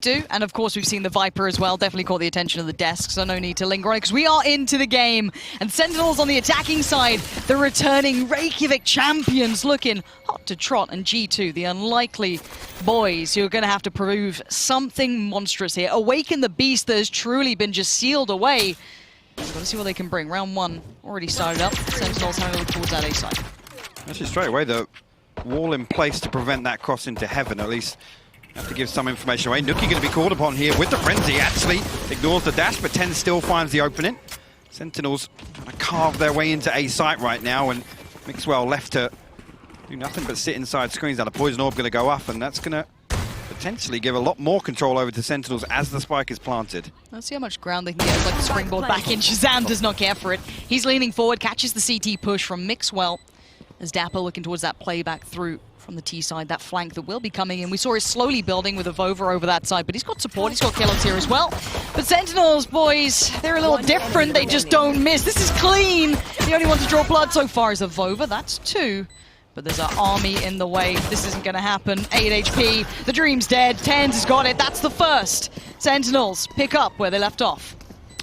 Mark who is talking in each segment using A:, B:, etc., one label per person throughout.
A: do, and of course we've seen the Viper as well, definitely caught the attention of the desk, so no need to linger on it because we are into the game. And Sentinels on the attacking side, the returning Reykjavik champions looking hot to trot, and G2, the unlikely boys who are going to have to prove something monstrous here. Awaken the beast that has truly been just sealed away. We've got to see what they can bring. Round one already started up. Sentinels having a look towards that A side.
B: Actually straight away the wall in place to prevent that cross into heaven, at least. Have to give some information away. Nuki going to be called upon here with the frenzy. Actually ignores the dash, but 10 still finds the opening. Sentinels going to carve their way into A site right now, and Mixwell left to do nothing but sit inside screens. Now the poison orb going to go up, and that's going to potentially give a lot more control over to Sentinels as the spike is planted.
A: Let's see how much ground they can get. It's like the springboard back in. Shazam does not care for it. He's leaning forward, catches the CT push from Mixwell as Dapper looking towards that playback through from the T side, that flank that will be coming in. We saw it slowly building with Avova over that side, but he's got support, he's got Kellogg's here as well. But Sentinels, boys, they're a little different, they just don't miss. This is clean. The only one to draw blood so far is Avova, that's 2. But there's an army in the way. This isn't going to happen. 8 HP, the dream's dead, Tens has got it, that's the first. Sentinels pick up where they left off.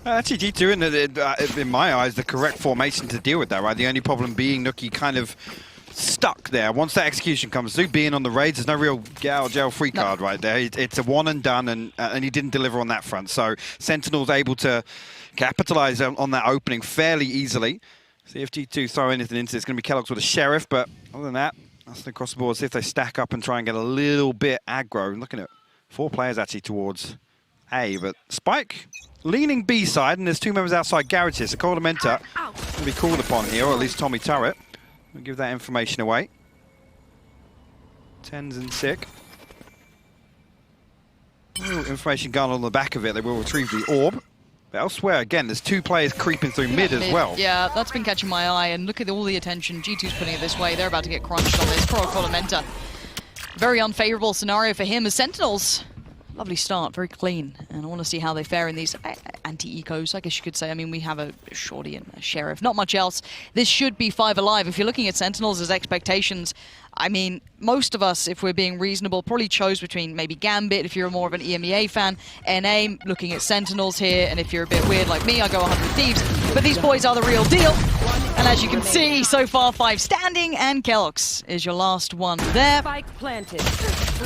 B: Actually, G2, in my eyes, the correct formation to deal with that, right? The only problem being Nuki kind of stuck there. Once that execution comes through, being on the raids, there's no real get out of jail free card right there. It's a one and done, and he didn't deliver on that front. So Sentinel's able to capitalize on that opening fairly easily. See if G2 throw anything into it. It's going to be Kellogg's with a Sheriff, but other than that, nothing across the board. See if they stack up and try and get a little bit aggro. I'm looking at 4 players actually towards A, but Spike leaning B side, and there's 2 members outside garage here. So Coldamenta will be called upon here, or at least Tommy Turret. We'll give that information away. Tens and sick. Information gun on the back of it. They will retrieve the orb. But elsewhere, again, there's 2 players creeping through mid as well.
A: Yeah, that's been catching my eye. And look at all the attention G2's putting it this way. They're about to get crunched on this. Poor Coldamenta. Very unfavorable scenario for him as Sentinels. Lovely start, very clean, and I want to see how they fare in these anti-ecos, I guess you could say. I mean, we have a Shorty and a Sheriff, not much else. This should be 5 alive. If you're looking at Sentinels as expectations, I mean, most of us, if we're being reasonable, probably chose between maybe Gambit, if you're more of an EMEA fan, NA, looking at Sentinels here, and if you're a bit weird like me, I go 100 Thieves. But these boys are the real deal. And as you can see, so far 5 standing, and Kellogg's is your last one there.
C: Spike planted.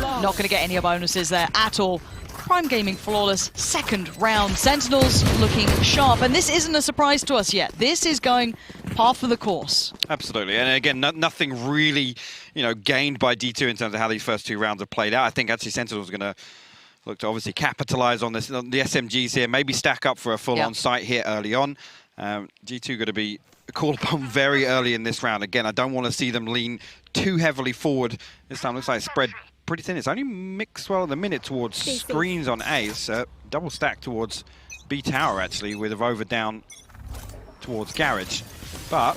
A: Not going to get any bonuses there at all. Prime Gaming flawless, second round. Sentinels looking sharp, and this isn't a surprise to us yet. This is going par for the course.
B: Absolutely, and again, nothing really, gained by D2 in terms of how these first 2 rounds have played out. I think actually Sentinels are going to look to obviously capitalize on this, the SMGs here, maybe stack up for a full-on site here early on. G2 going to be called upon very early in this round. Again, I don't want to see them lean too heavily forward. This time looks like it's spread pretty thin. It's only Mixwell at the minute towards screens on A. It's double stack towards B tower actually, with Avova down towards garage. But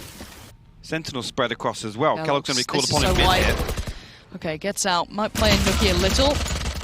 B: Sentinel spread across as well. Kellogg's going to be called upon in mid here.
A: Okay, gets out. Might play in Nuki a little.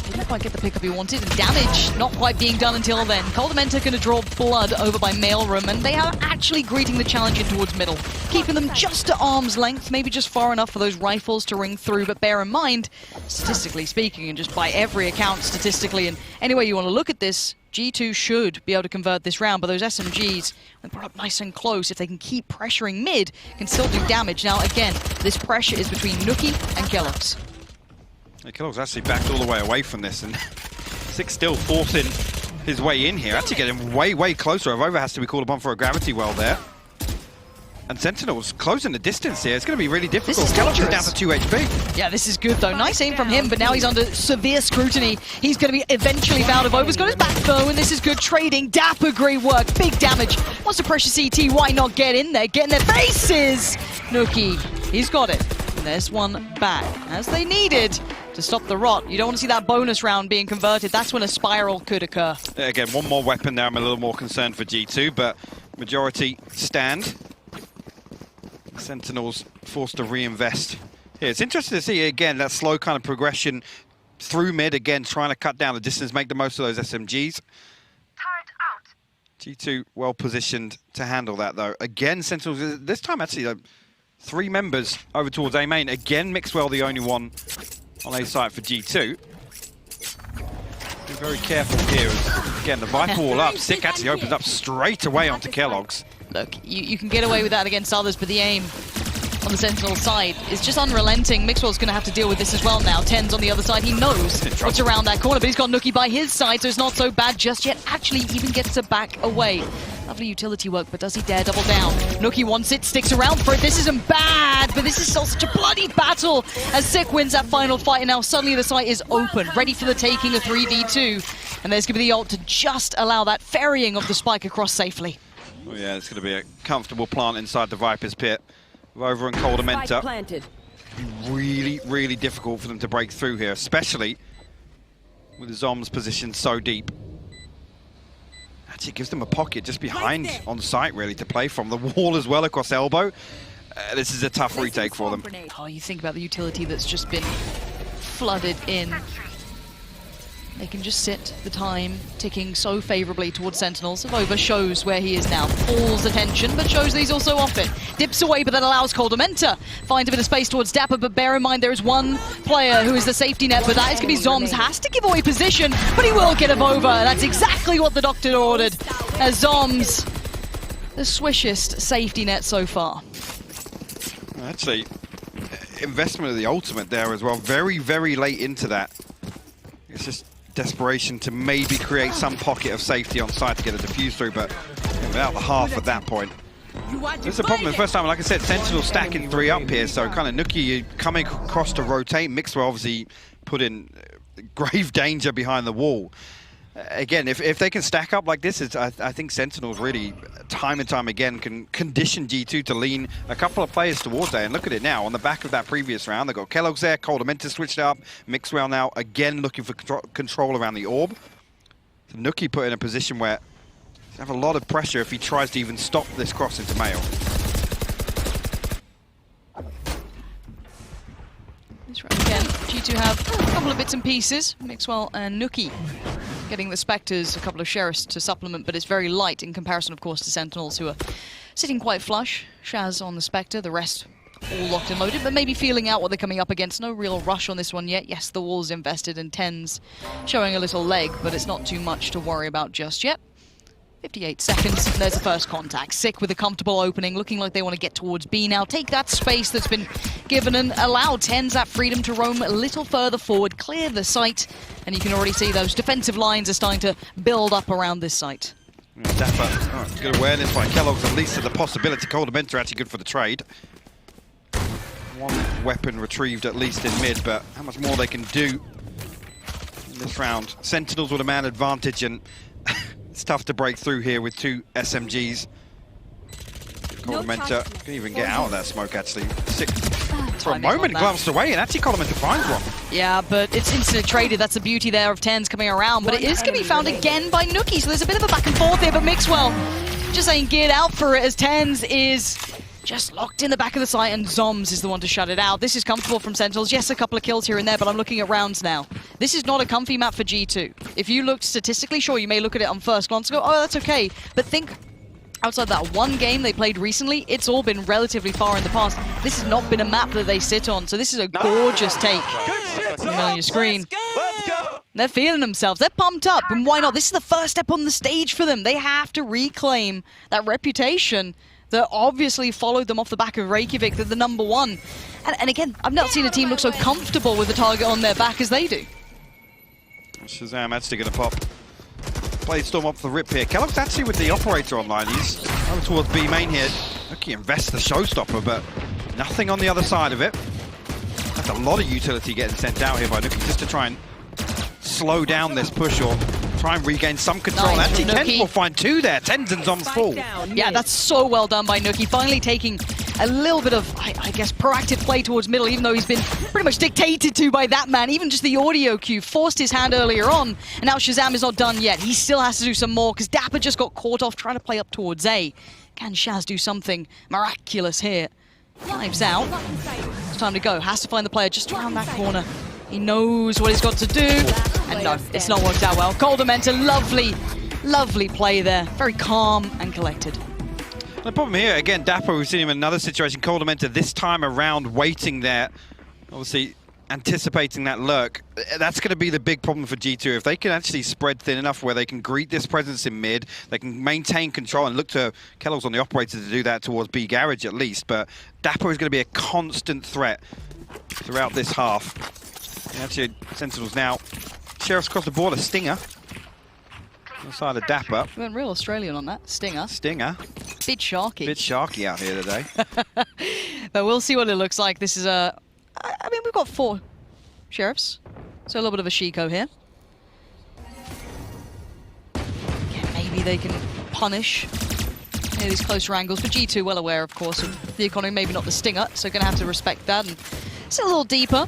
A: Didn't quite get the pickup he wanted, and damage not quite being done until then. Coldamenta going to draw blood over by Mailroom, and they are actually greeting the challenge in towards middle, keeping them just at arm's length, maybe just far enough for those rifles to ring through. But bear in mind, statistically speaking, and just by every account statistically, and any way you want to look at this, G2 should be able to convert this round, but those SMGs, when brought up nice and close, if they can keep pressuring mid, can still do damage. Now again, this pressure is between Nuki and Kellogg's.
B: Kellogg's actually backed all the way away from this, and Six still forcing his way in here. Actually getting way closer. Avova has to be called upon for a gravity well there. And Sentinels closing the distance here. It's going to be really difficult. Kellogg's down to 2 HP.
A: Yeah, this is good though. Nice aim from him, but now he's under severe scrutiny. He's going to be eventually found. Avova's got his back though, and this is good trading. Dapper, great work. Big damage. Wants to pressure CT. Why not get in there? Get in their faces! Nuki, he's got it. And there's one back, as they needed to stop the rot. You don't want to see that bonus round being converted. That's when a spiral could occur.
B: Again, one more weapon there. I'm a little more concerned for G2, but majority stand. Sentinels forced to reinvest. Yeah, it's interesting to see, again, that slow kind of progression through mid, again, trying to cut down the distance, make the most of those SMGs.
C: Turret out.
B: G2 well positioned to handle that, though. Again, Sentinels, this time actually, 3 members over towards A main. Again, Mixwell the only one on A site for G2. Be very careful here. Again, the Viper wall up. Sick actually opens up straight away onto Kellogg's.
A: Look, you can get away with that against others, but the aim on the Sentinel side is just unrelenting. Mixwell's going to have to deal with this as well now. Ten's on the other side. He knows what's around that corner, but he's got Nookie by his side, so it's not so bad just yet. Actually, even gets to back away. Lovely utility work, but does he dare double down? Nookie wants it, sticks around for it. This isn't bad, but this is still such a bloody battle as Sick wins that final fight, and now suddenly the site is open, ready for the taking of 3v2. And there's going to be the ult to just allow that ferrying of the spike across safely.
B: Oh yeah, it's going to be a comfortable plant inside the Viper's pit. Over and Cold Amenta. Really, really difficult for them to break through here, especially with Zom's position so deep. Actually, it gives them a pocket just behind on site, really, to play from. The wall as well across elbow. This is a tough retake for them.
A: Oh, you think about the utility that's just been flooded in. They can just sit the time ticking so favorably towards Sentinels. Avova shows where he is now. Pulls attention, but shows that he's also off it. Dips away, but that allows Cold Amenta. Finds a bit of space towards Dapper, but bear in mind there is one player who is the safety net, but that is going to be Zoms. Has to give away position, but he will get Avova. That's exactly what the doctor ordered. As Zoms, the swishest safety net so far.
B: Actually, investment of the ultimate there as well. Very, very late into that. It's just desperation to maybe create some pocket of safety on site to get a defuse through, but without the half at that point. This is a problem the first time. Like I said, Sentinel stacking 3 up here, so kind of Nookie coming across to rotate. Mixwell obviously put in grave danger behind the wall. Again, if they can stack up like this, I think Sentinels really, time and time again, can condition G2 to lean a couple of players towards there. And look at it now, on the back of that previous round, they've got Kellogg's there, Cold Amenta switched up, Mixwell now again looking for control around the orb. So Nookie put in a position where he'll have a lot of pressure if he tries to even stop this cross into Mail.
A: Again, G2 have a couple of bits and pieces. Mixwell and Nookie getting the Spectres, a couple of Sheriffs to supplement, but it's very light in comparison, of course, to Sentinels, who are sitting quite flush. Shaz on the Spectre, the rest all locked and loaded, but maybe feeling out what they're coming up against. No real rush on this one yet. Yes, the wall's invested, and Ten's showing a little leg, but it's not too much to worry about just yet. 58 seconds, and there's the first contact. Sick with a comfortable opening, looking like they want to get towards B now. Take that space that's been given and allow Tens that freedom to roam a little further forward, clear the site, and you can already see those defensive lines are starting to build up around this site.
B: Dapper, good awareness by Kellogg's, at least to the possibility. Cold Amenta actually good for the trade. One weapon retrieved at least in mid, but how much more they can do in this round. Sentinels with a man advantage, and it's tough to break through here with 2 SMGs. Cold Amenta can even get out of that smoke, actually. Sick. For a moment, glanced away, and actually Cold Amenta finds one.
A: Yeah, but it's instantly traded. That's the beauty there of Tens coming around. But it is going to be found again by Nookie, so there's a bit of a back and forth here. But Mixwell just saying geared out for it, as Tens is just locked in the back of the site, and Zoms is the one to shut it out. This is comfortable from Sentinels. Yes, a couple of kills here and there, but I'm looking at rounds now. This is not a comfy map for G2. If you look statistically, sure, you may look at it on first glance and go, oh, that's okay. But think outside that one game they played recently, it's all been relatively far in the past. This has not been a map that they sit on, so this is a gorgeous take. On your screen.
D: Let's go.
A: They're feeling themselves. They're pumped up, and why not? This is the first step on the stage for them. They have to reclaim that reputation that obviously followed them off the back of Reykjavik. They're the #1. And again, I've not seen a team look so comfortable with the target on their back as they do.
B: Shazam actually going to pop. Blade Storm up the rip here. Kellogg's actually with the operator online. He's over towards B main here. Nookie invests the showstopper, but nothing on the other side of it. That's a lot of utility getting sent out here by Nookie just to try and slow down this push or try and regain some control.
A: Nice.
B: Actually, Tens will find 2 there. Tens and Zoms full.
A: Yeah, that's so well done by Nookie. Finally taking a little bit of, I guess, proactive play towards middle, even though he's been pretty much dictated to by that man. Even just the audio cue forced his hand earlier on, and now Shazam is not done yet. He still has to do some more, because Dapper just got caught off trying to play up towards A. Can Shaz do something miraculous here? Knives out. It's time to go. Has to find the player just around that corner. He knows what he's got to do. And no, it's not worked out well. Cold Amenta, lovely, lovely play there. Very calm and collected.
B: The problem here, again, Dapper, we've seen him in another situation. Cold Amenta this time around waiting there. Obviously, anticipating that lurk. That's going to be the big problem for G2. If they can actually spread thin enough where they can greet this presence in mid, they can maintain control and look to Kellogg's on the operator to do that towards B garage at least. But Dapper is going to be a constant threat throughout this half. And actually, Sentinels now. Sheriff's across the border. Stinger. On the side of Dapper.
A: We went real Australian on that. Stinger.
B: Stinger.
A: Bit sharky.
B: Bit sharky out here today.
A: But we'll see what it looks like. This is a... I mean, we've got 4 sheriffs, so a little bit of a Chico here. Yeah, maybe they can punish these closer angles, but G2 well aware, of course, of the economy, maybe not the Stinger, so going to have to respect that. And it's a little deeper,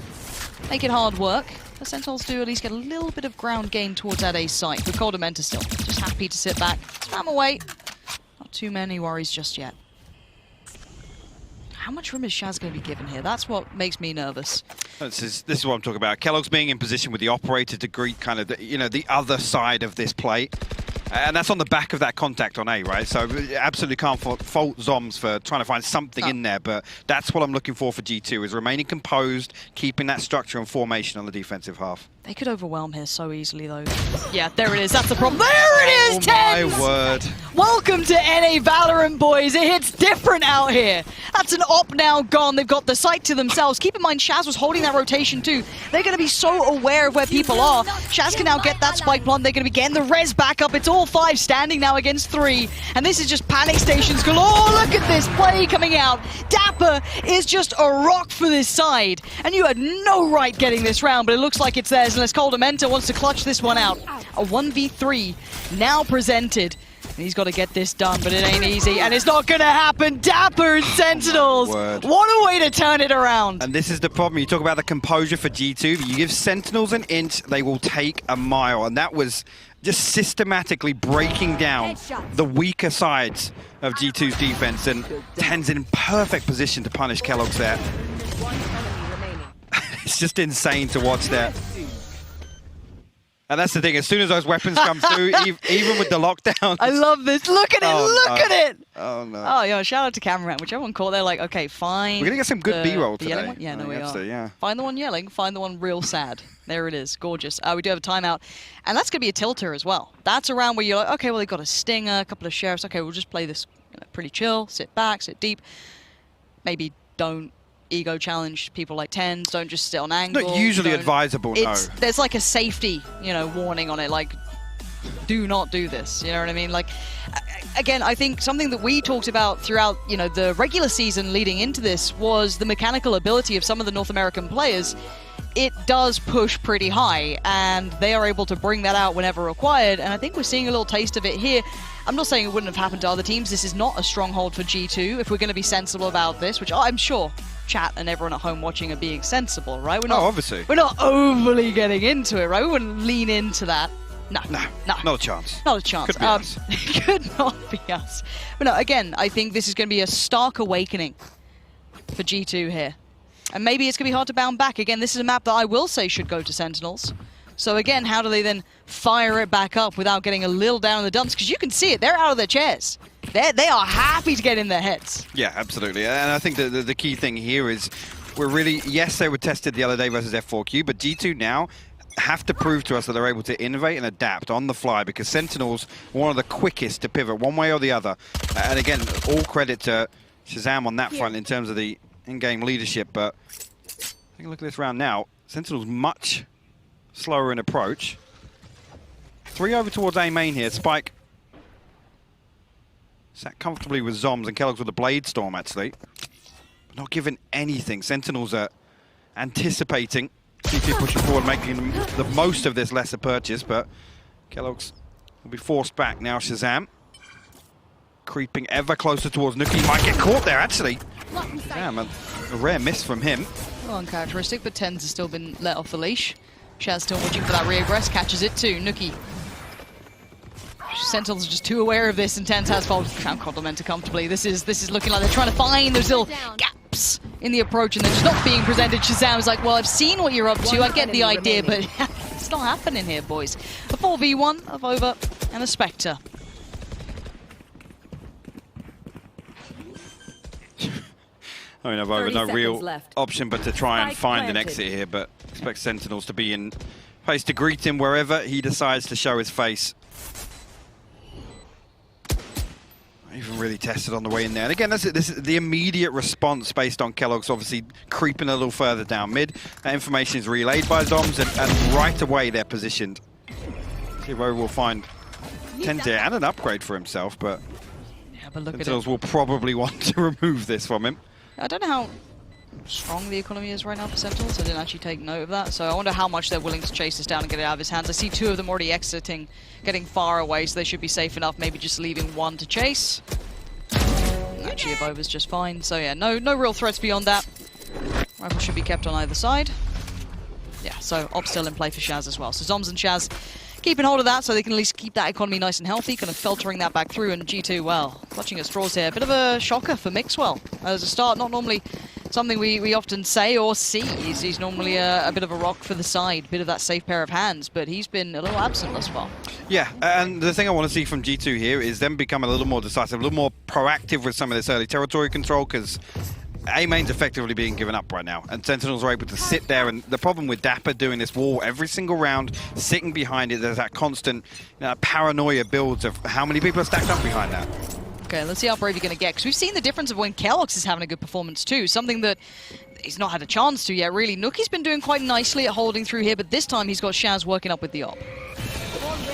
A: make it hard work. The Sentinels do at least get a little bit of ground gain towards that A site, but Coldamenta still just happy to sit back, spam away. Not too many worries just yet. How much room is Shaz going to be given here? That's what makes me nervous.
B: This is what I'm talking about. Kellogg's being in position with the operator to greet kind of the other side of this play. And that's on the back of that contact on A, right? So absolutely can't fault Zoms for trying to find something in there, but that's what I'm looking for G2, is remaining composed, keeping that structure and formation on the defensive half.
A: They could overwhelm here so easily, though. Yeah, there it is. That's the problem. There it is, TenZ!
B: Oh, my word.
A: Welcome to NA Valorant, boys. It hits different out here. That's an op now gone. They've got the site to themselves. Keep in mind, Shaz was holding that rotation, too. They're going to be so aware of where people are. Shaz can now get that spike plant. They're going to be getting the res back up. It's all 5 standing now against 3. And this is just panic stations galore. Oh, look at this play coming out. Dapper is just a rock for this side. And you had no right getting this round, but it looks like it's theirs. Unless Coldamenta wants to clutch this one out. A 1v3 now presented. And he's got to get this done, but it ain't easy. And it's not going to happen. Dapper and Sentinels.
B: What
A: a way to turn it around. And
B: this is the problem. You talk about the composure for G2. You give Sentinels an inch, they will take a mile. And that was just systematically breaking down the weaker sides of G2's defense. And TenZ in perfect position to punish Kellogg's there. It's just insane to watch that. And that's the thing, as soon as those weapons come through, even with the lockdown...
A: I love this. Look at it, look at it!
B: Oh, no.
A: Oh, yeah, shout out to cameraman, whichever one caught, they're like, okay, fine.
B: We're going to get some good B-roll today.
A: Yeah, no, we are.
B: To, yeah.
A: Find the one yelling, find the one real sad. There it is, gorgeous. We do have a timeout. And that's going to be a tilter as well. That's a round where you're like, okay, well, they've got a Stinger, a couple of Sheriffs. Okay, we'll just play this pretty chill, sit back, sit deep. Maybe don't ego challenge people like TenZ, don't just sit on angle.
B: Not usually advisable, no.
A: There's like a safety, warning on it, like, do not do this, you know what I mean? Like, again, I think something that we talked about throughout, the regular season leading into this was the mechanical ability of some of the North American players. It does push pretty high, and they are able to bring that out whenever required, and I think we're seeing a little taste of it here. I'm not saying it wouldn't have happened to other teams. This is not a stronghold for G2, if we're going to be sensible about this, which I'm sure chat and everyone at home watching are being sensible, right? We're not,
B: obviously.
A: We're not overly getting into it, right? We wouldn't lean into that. No.
B: Not a chance.
A: Not a chance.
B: Could be us.
A: Could not be us. But no, again, I think this is going to be a stark awakening for G2 here. And maybe it's going to be hard to bound back. Again, this is a map that I will say should go to Sentinels. So again, how do they then fire it back up without getting a little down in the dumps? Because you can see it, they're out of their chairs. They are happy to get in their heads.
B: Yeah, absolutely. And I think the key thing here is we're really, yes, they were tested the other day versus F4Q, but G2 now have to prove to us that they're able to innovate and adapt on the fly, because Sentinels are one of the quickest to pivot one way or the other. And again, all credit to Shazam on that front in terms of the in-game leadership, but take a look at this round now. Sentinels much slower in approach. 3 over towards A main here. Spike sat comfortably with Zoms and Kellogg's with the Blade Storm, actually. But not given anything. Sentinels are anticipating. G2 pushing forward, making the most of this lesser purchase, but Kellogg's will be forced back now. Shazam creeping ever closer towards Nuki. Might get caught there, actually. Damn, a rare miss from him.
A: Well, uncharacteristic, but TenZ has still been let off the leash. Shaz still watching for that rear-aggress, catches it too. Nuki. Sentinels are just too aware of this, and TenZ has found Coldamenta comfortably. This is looking like they're trying to find those little gaps in the approach, and they're just not being presented. Shazam is like, well, I've seen what you're up to, I get the idea, but it's not happening here, boys. A 4v1 of Over and a Spectre.
B: I mean, I've over
C: 30
B: no
C: seconds
B: real
C: left.
B: option but to try and
C: Spike
B: find an
C: planted.
B: exit here, but expect Sentinels to be in place to greet him wherever he decides to show his face. Not even really tested on the way in there. And again, this is the immediate response based on Kellogg's obviously creeping a little further down mid. That information is relayed by Zoms, and right away they're positioned. See where we'll find Tente and an upgrade for himself, but
A: Yeah, but look at
B: Sentinels
A: it.
B: will probably want to remove this from him.
A: I don't know how strong the economy is right now for Sentinels. I didn't actually take note of that, so I wonder how much they're willing to chase this down and get it out of his hands. I see two of them already exiting, getting far away, so they should be safe enough. Maybe just leaving one to chase. Actually, Evova's just fine. So yeah, no real threats beyond that. Rifle should be kept on either side. Yeah, so Op still in play for Shaz as well. So Zoms and Shaz keeping hold of that so they can at least keep that economy nice and healthy, kind of filtering that back through. And G2, well, clutching at straws here. A bit of a shocker for Mixwell as a start. Not normally something we often say or see. He's normally a bit of a rock for the side, bit of that safe pair of hands, but he's been a little absent thus far.
B: Yeah, and the thing I want to see from G2 here is them become a little more decisive, a little more proactive with some of this early territory control, because A-main's effectively being given up right now, and Sentinels are able to sit there. And the problem with Dapper doing this wall every single round, sitting behind it, there's that constant paranoia builds of how many people are stacked up behind that.
A: Okay, let's see how brave you're going to get, because we've seen the difference of when Kellogg's is having a good performance too, something that he's not had a chance to yet, really. Nuki's been doing quite nicely at holding through here, but this time he's got Shaz working up with the op.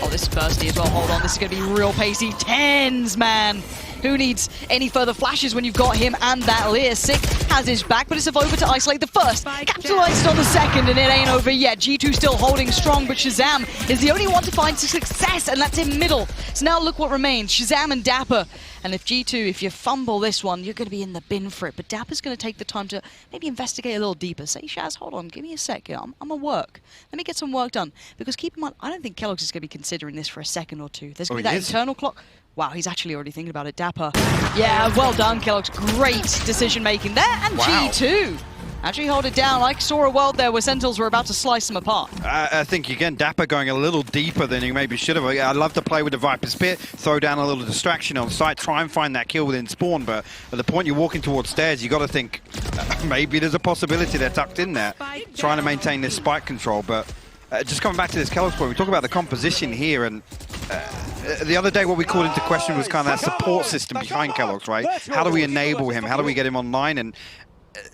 A: Oh, this is bursty as well. Hold on, this is going to be real pacey. Tens, man. Who needs any further flashes when you've got him and that Lear? Sick has his back, but it's over to isolate the first. Capitalized on the second, and it ain't over yet. G2 still holding strong, but Shazam is the only one to find success, and that's in middle. So now look what remains. Shazam and Dapper. And if G2, if you fumble this one, you're going to be in the bin for it. But Dapper's going to take the time to maybe investigate a little deeper. Say, Shaz, hold on, give me a sec. I'm a work. Let me get some work done. Because keep in mind, I don't think Kellogg's is going to be considering this for a second or two. There's going to be that internal clock. Wow, he's actually already thinking about it. Dapper. Yeah, well done, Kellogg's. Great decision-making there. And
B: Wow.
A: G2 actually hold it down. I saw a world there where Sentinels were about to slice them apart.
B: I think, again, Dapper going a little deeper than he maybe should have. I'd love to play with the Viper's Pit, throw down a little distraction on site, try and find that kill within spawn, but at the point you're walking towards stairs, you got to think maybe there's a possibility they're tucked in there, trying to maintain this spike control. But just coming back to this Kellogg's point, we talk about the composition here, and the other day what we called into question was kind of that support system behind Kellogg's, right? How do we enable him? How do we get him online? And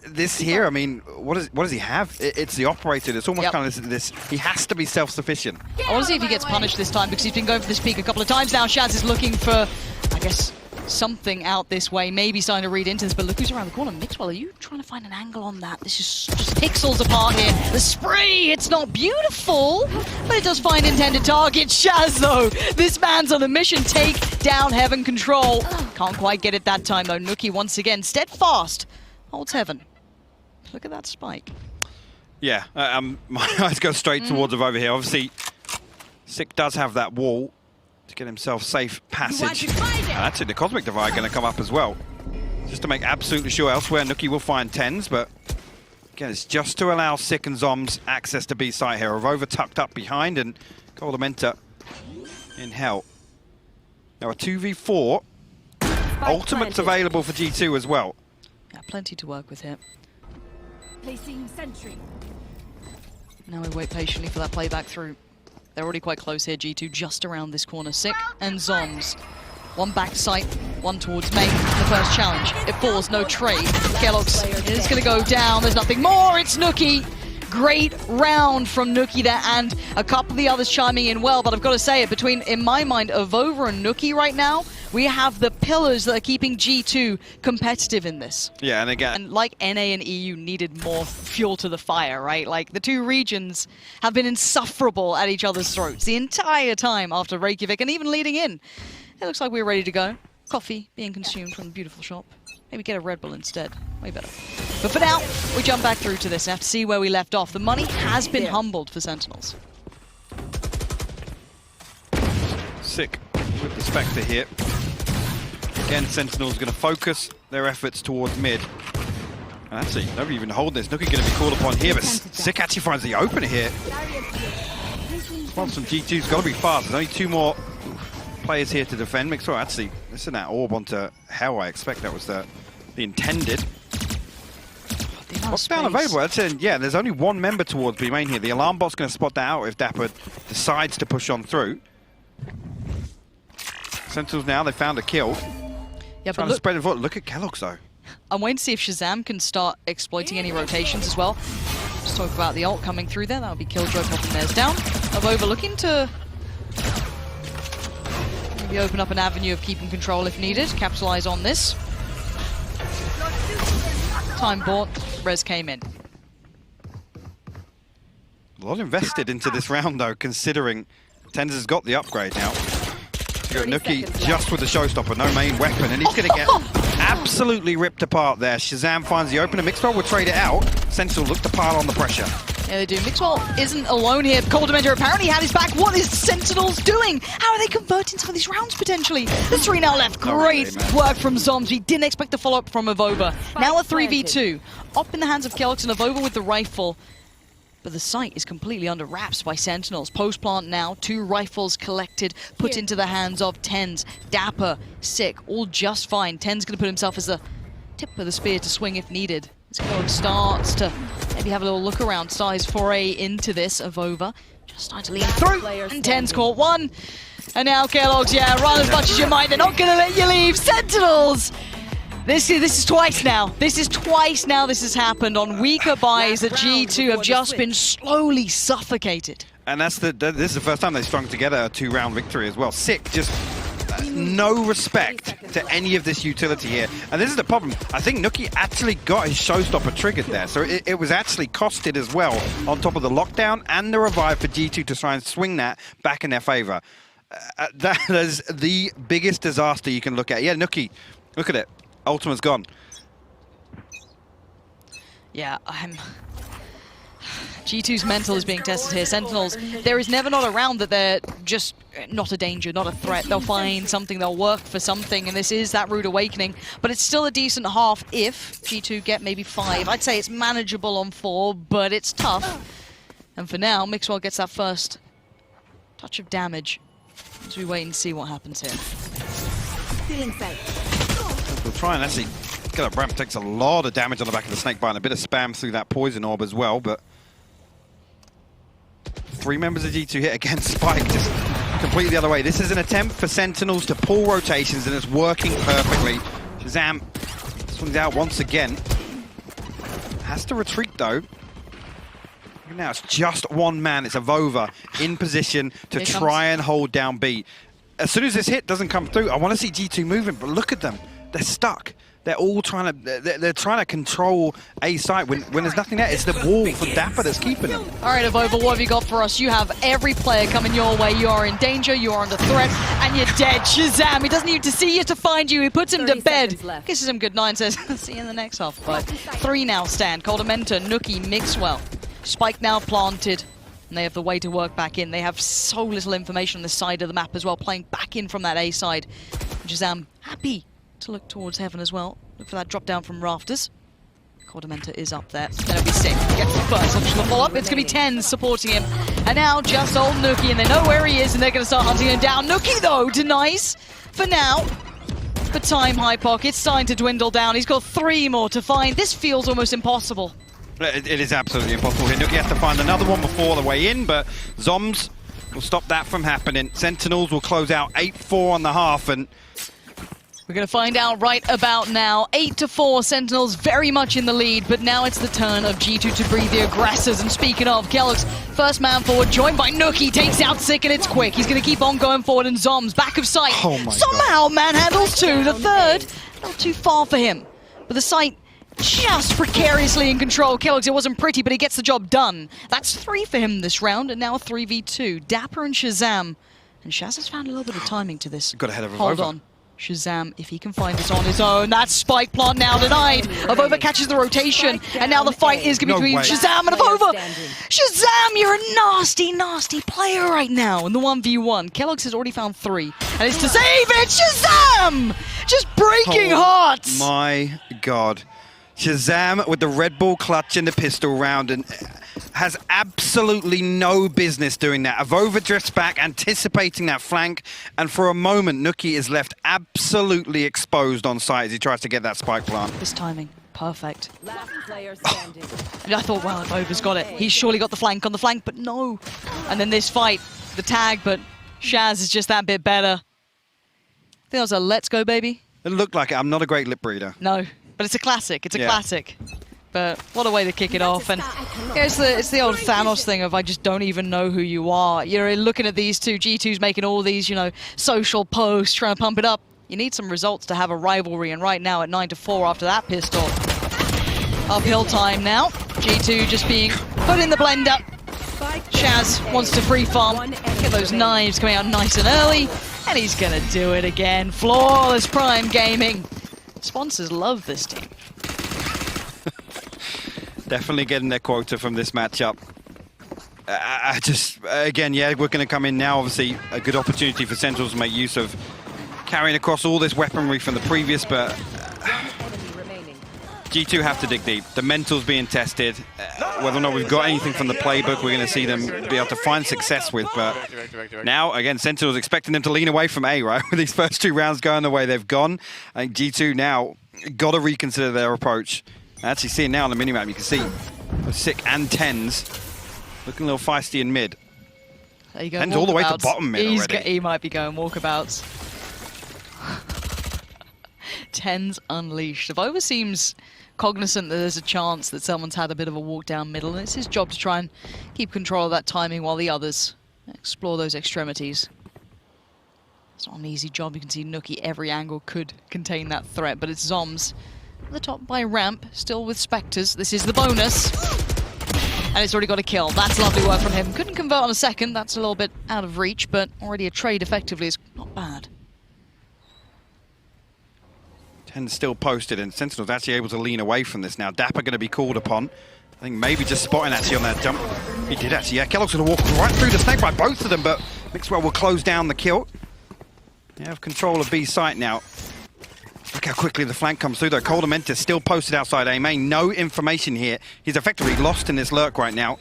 B: this here, I mean, what does he have? It's the operator. It's almost kind of this. He has to be self-sufficient.
A: I want to see if he gets punished this time, because he's been going for this peak a couple of times now. Shaz is looking for, I guess, something out this way. Maybe starting to read into this, but look who's around the corner. Mixwell, are you trying to find an angle on that? This is just pixels apart here. The spray, it's not beautiful, but it does find intended target. Shaz, though, this man's on a mission. Take down Heaven Control. Can't quite get it that time, though. Nuki, once again, steadfast. Holds Heaven. Look at that spike.
B: Yeah, my eyes go straight towards over here. Obviously, Sick does have that wall to get himself safe passage. That's it, the Cosmic Divide going to come up as well. Just to make absolutely sure elsewhere, Nuki will find tens, but again, it's just to allow Sick and Zoms access to B site here. Avova tucked up behind, and Goldamenta in hell. Now a 2v4. Ultimate's available for G2 as well.
A: Yeah, plenty to work with here.
C: Placing sentry.
A: Now we wait patiently for that playback through. They're already quite close here, G2, just around this corner. Sick and Zoms. One back site, one towards main. The first challenge. It falls, no trade. Kellogg's is going to go down. There's nothing more. It's Nuki. Great round from Nuki there, and a couple of the others chiming in well, but I've got to say it, between, in my mind, Avova and Nuki right now, we have the pillars that are keeping G2 competitive in this.
B: Yeah, and again...
A: And like NA and EU needed more fuel to the fire, right? Like, the two regions have been insufferable at each other's throats the entire time after Reykjavik, and even leading in. It looks like we're ready to go. Coffee being consumed from the beautiful shop. Maybe get a Red Bull instead. Way better. But for now, we jump back through to this and have to see where we left off. The money has been humbled for Sentinels.
B: Sick with the Spectre here. Again, Sentinel's going to focus their efforts towards mid. And actually, nobody even hold this. Nuki going to be called upon here, but Sick actually finds the opener here. Response from G2's got to be fast. There's only two more players here to defend. Mixwell actually, listen, that orb onto Hell, I expect that was the intended. Lockdown available. That's in, yeah, there's only one member towards B main here. The alarm bot's going to spot that out if Dapper decides to push on through. Sentinels now, they found a kill.
A: Yeah,
B: Trying to spread the foot. Look at Kellogg's though.
A: I'm waiting to see if Shazam can start exploiting any rotations as well. Just talk about the ult coming through there. That would be Killjoy popping theirs down. Avova looking to maybe open up an avenue of keeping control if needed. Capitalize on this. Time bought. Res came in.
B: A lot invested into this round though, considering Tens has got the upgrade now. You got Nuki just with the showstopper, no main weapon, and he's going to get absolutely ripped apart there. Shazam finds the opener. Mixwell will trade it out. Sentinel look to pile on the pressure.
A: Yeah, they do. Mixwell isn't alone here. Cold Dementor apparently had his back. What is Sentinels doing? How are they converting some of these rounds potentially? There's 3 now left. Great work from Zombs. We didn't expect the follow-up from Avova. Now a 3v2. Up in the hands of Kellogg's and Avova with the rifle. But the site is completely under wraps by Sentinels. Post-plant now, 2 rifles collected, put into the hands of Tens. Dapper, Sick, all just fine. Tens going to put himself as the tip of the spear to swing if needed. As Kellogg starts to maybe have a little look around, start his foray into this. Avova just starting to lean through, and Tens caught one. And now Kellogg's, yeah, run as much as you might. They're not going to let you leave. Sentinels! This is twice now. This is twice now this has happened on weaker buys that G2 have just been slowly suffocated.
B: And this is the first time they strung together a 2-round victory as well. Sick, just no respect to any of this utility here. And this is the problem. I think Nuki actually got his showstopper triggered there. So it was actually costed as well on top of the lockdown and the revive for G2 to try and swing that back in their favor. That is the biggest disaster you can look at. Yeah, Nuki, look at it. Ultimate's gone.
A: Yeah, G2's mental is being tested here. Sentinels, there is never not a round that they're just not a danger, not a threat. They'll find something, they'll work for something, and this is that rude awakening. But it's still a decent half if G2 get maybe 5. I'd say it's manageable on 4, but it's tough. And for now, Mixwell gets that first touch of damage as we wait and see what happens here.
C: Feeling safe.
B: We'll try and actually get up. Ramp takes a lot of damage on the back of the snake bite and a bit of spam through that poison orb as well, but 3 members of G2 hit against Spike, just completely the other way. This is an attempt for Sentinels to pull rotations and it's working perfectly. Shazam swings out once again. Has to retreat though. Now it's just 1 man. It's Avova in position to try and hold down B. As soon as this hit doesn't come through, I want to see G2 moving, but look at them. They're stuck. They're all trying to, they're trying to control A site when there's nothing there. It's the wall for Dapper that's keeping them.
A: All right, Avova, what have you got for us? You have every player coming your way. You are in danger, you are under threat, and you're dead. Shazam, he doesn't need to see you to find you. He puts him to bed. Kisses him goodnight and says, see you in the next half. But 3 now stand. Cold Dementor, Nuki, Mixwell. Spike now planted. And they have the way to work back in. They have so little information on the side of the map as well, playing back in from that A side. Shazam happy to look towards heaven as well. Look for that drop down from rafters. Cold Dementor is up there. That'll be sick. Gets the first optional follow-up. It's going to be Tens supporting him. And now just old Nuki, and they know where he is, and they're going to start hunting him down. Nuki, though, denies for now. But time, High Pocket's starting to dwindle down. He's got 3 more to find. This feels almost impossible.
B: It is absolutely impossible here. Nuki has to find another one before the way in, but Zombs will stop that from happening. Sentinels will close out 8-4 on the half, and
A: we're going to find out right about now. 8-4, Sentinels very much in the lead, but now it's the turn of G2 to breathe the aggressors. And speaking of, Kellogg's first man forward, joined by Nuki, takes out Sick, and it's quick. He's going to keep on going forward, and Zombs, back of sight, somehow manhandles 2. The third, not too far for him. But the sight just precariously in control. Kellogg's, it wasn't pretty, but he gets the job done. That's 3 for him this round, and now a 3v2. Dapper and Shazam. And Shaz has found a little bit of timing to this.
B: Got ahead of
A: Hold on. Shazam, if he can find this on his own. That spike plant now denied. Avova catches the rotation, and now the fight is going to be between Shazam and Avova. Shazam, you're a nasty, nasty player right now in the 1v1. Kellogg's has already found 3, and it's to save it. Shazam! Just breaking hearts.
B: My God. Shazam with the Red Bull clutch in the pistol round and has absolutely no business doing that. Avova drifts back, anticipating that flank, and for a moment, Nuki is left absolutely exposed on site as he tries to get that spike plant.
A: This timing. Perfect.
C: Last player standing.
A: And I thought, well, if Over's got it, he's surely got the flank on the flank, but no. And then this fight, the tag, but Shaz is just that bit better. I think that was a let's go, baby.
B: It looked like it. I'm not a great lip reader.
A: No, but it's a classic. It's a classic. But what a way to kick it off. And yeah, it's the old Thanos thing of I just don't even know who you are. You're looking at these two, G2's making all these, you know, social posts, trying to pump it up. You need some results to have a rivalry, and right now at 9-4 after that pistol. Uphill time now. G2 just being put in the blender. Shaz wants to free farm, get those knives coming out nice and early, and he's gonna do it again. Flawless Prime Gaming. Sponsors love this team.
B: Definitely getting their quota from this matchup. I just, again, yeah, we're going to come in now. Obviously, a good opportunity for Sentinels to make use of carrying across all this weaponry from the previous, but G2 have to dig deep. The mental's being tested. Whether or not we've got anything from the playbook, we're going to see them be able to find success with. But now, again, Sentinels expecting them to lean away from A, right? With these first 2 rounds going the way they've gone. I think G2 now got to reconsider their approach. Actually, seeing now on the minimap, you can see those 6 and 10s looking a little feisty in mid.
A: There you go.
B: 10's all the way to bottom mid already.
A: He might be going walkabouts. 10's unleashed. If Over seems cognizant that there's a chance that someone's had a bit of a walk down middle, and it's his job to try and keep control of that timing while the others explore those extremities. It's not an easy job. You can see Nookie every angle could contain that threat, but it's Zoms. The top by ramp, still with Spectres. This is the bonus. And it's already got a kill. That's lovely work from him. Couldn't convert on a second. That's a little bit out of reach, but already a trade effectively is not bad.
B: 10 still posted, and Sentinel's actually able to lean away from this now. Dapper going to be called upon. I think maybe just spotting actually on that jump. He did actually, yeah. Kellogg's going to walk right through the snake by both of them, but Mixwell will close down the kill. They have control of B site now. Look how quickly the flank comes through though. Coldamentis still posted outside A main. No information here. He's effectively lost in this lurk right now.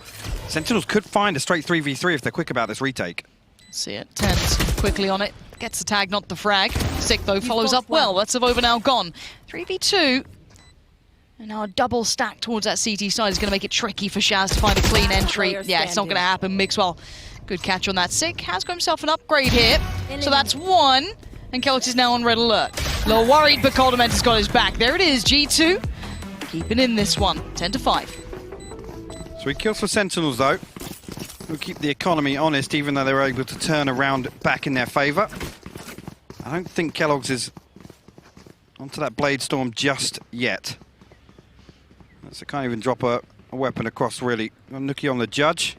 B: Sentinels could find a straight 3v3 if they're quick about this retake.
A: See it. 10's quickly on it. Gets the tag, not the frag. Sick though, follows up well. That's Over now gone. 3v2. And now a double stack towards that CT side is going to make it tricky for Shaz to find a clean entry. Yeah, it's not going to happen. Mixwell, good catch on that. Sick has got himself an upgrade here. So that's 1. And Kellogg's is now on red alert. A little worried, but Coldamentis got his back. There it is, G2. Keeping in this one, 10-5.
B: 3 kills for Sentinels though. Will keep the economy honest, even though they were able to turn around back in their favour. I don't think Kellogg's is onto that Blade Storm just yet. So can't even drop a weapon across really. Nookie on the Judge.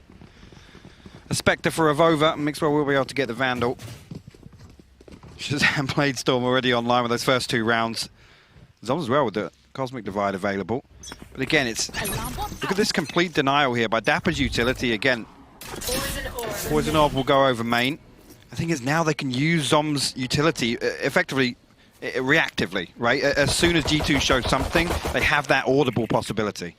B: A Spectre for Avova. Mixwell will be able to get the Vandal. Shazam Blade Storm already online with those first 2 rounds. Zom as well with the Cosmic Divide available. But again, it's look at this complete denial here by Dapper's utility again. Poison Orb will go over main. I think is now they can use Zom's utility effectively, reactively, right? As soon as G2 shows something, they have that audible possibility.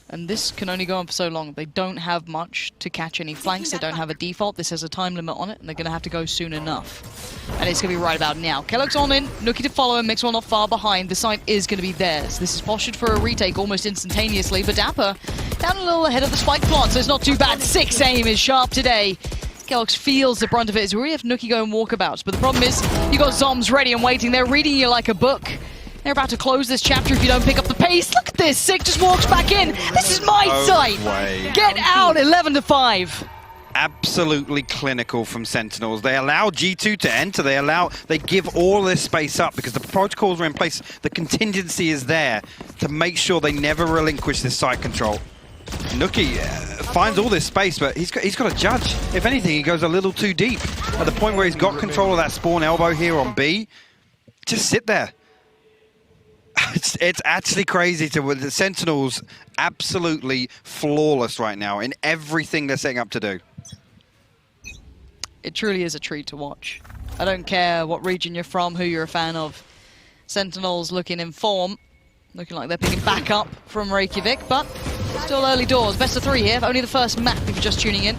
A: And this can only go on for so long. They don't have much to catch any flanks. They don't have a default. This has a time limit on it, and they're going to have to go soon enough. And it's going to be right about now. Kellogg's on in. Nookie to follow him. Mixwell not far behind. The site is going to be theirs. This is postured for a retake almost instantaneously, but Dapper down a little ahead of the spike plant, so it's not too bad. 6 aim is sharp today. Kellogg's feels the brunt of it. It's really have Nookie going walkabouts, but the problem is you got Zoms ready and waiting. They're reading you like a book. They're about to close this chapter if you don't pick up the pace. Look at this. Sick just walks back in. This is my site. Get out. 11-5.
B: Absolutely clinical from Sentinels. They allow G2 to enter. They give all this space up because the protocols are in place. The contingency is there to make sure they never relinquish this site control. Nookie finds all this space, but he's got a Judge. If anything, he goes a little too deep. At the point where he's got control of that spawn elbow here on B, just sit there. It's actually crazy to the Sentinels absolutely flawless right now in everything they're setting up to do.
A: It truly is a treat to watch. I don't care what region you're from, who you're a fan of. Sentinels looking in form, looking like they're picking back up from Reykjavik, but still early doors. Best of 3 here, only the first map if you're just tuning in.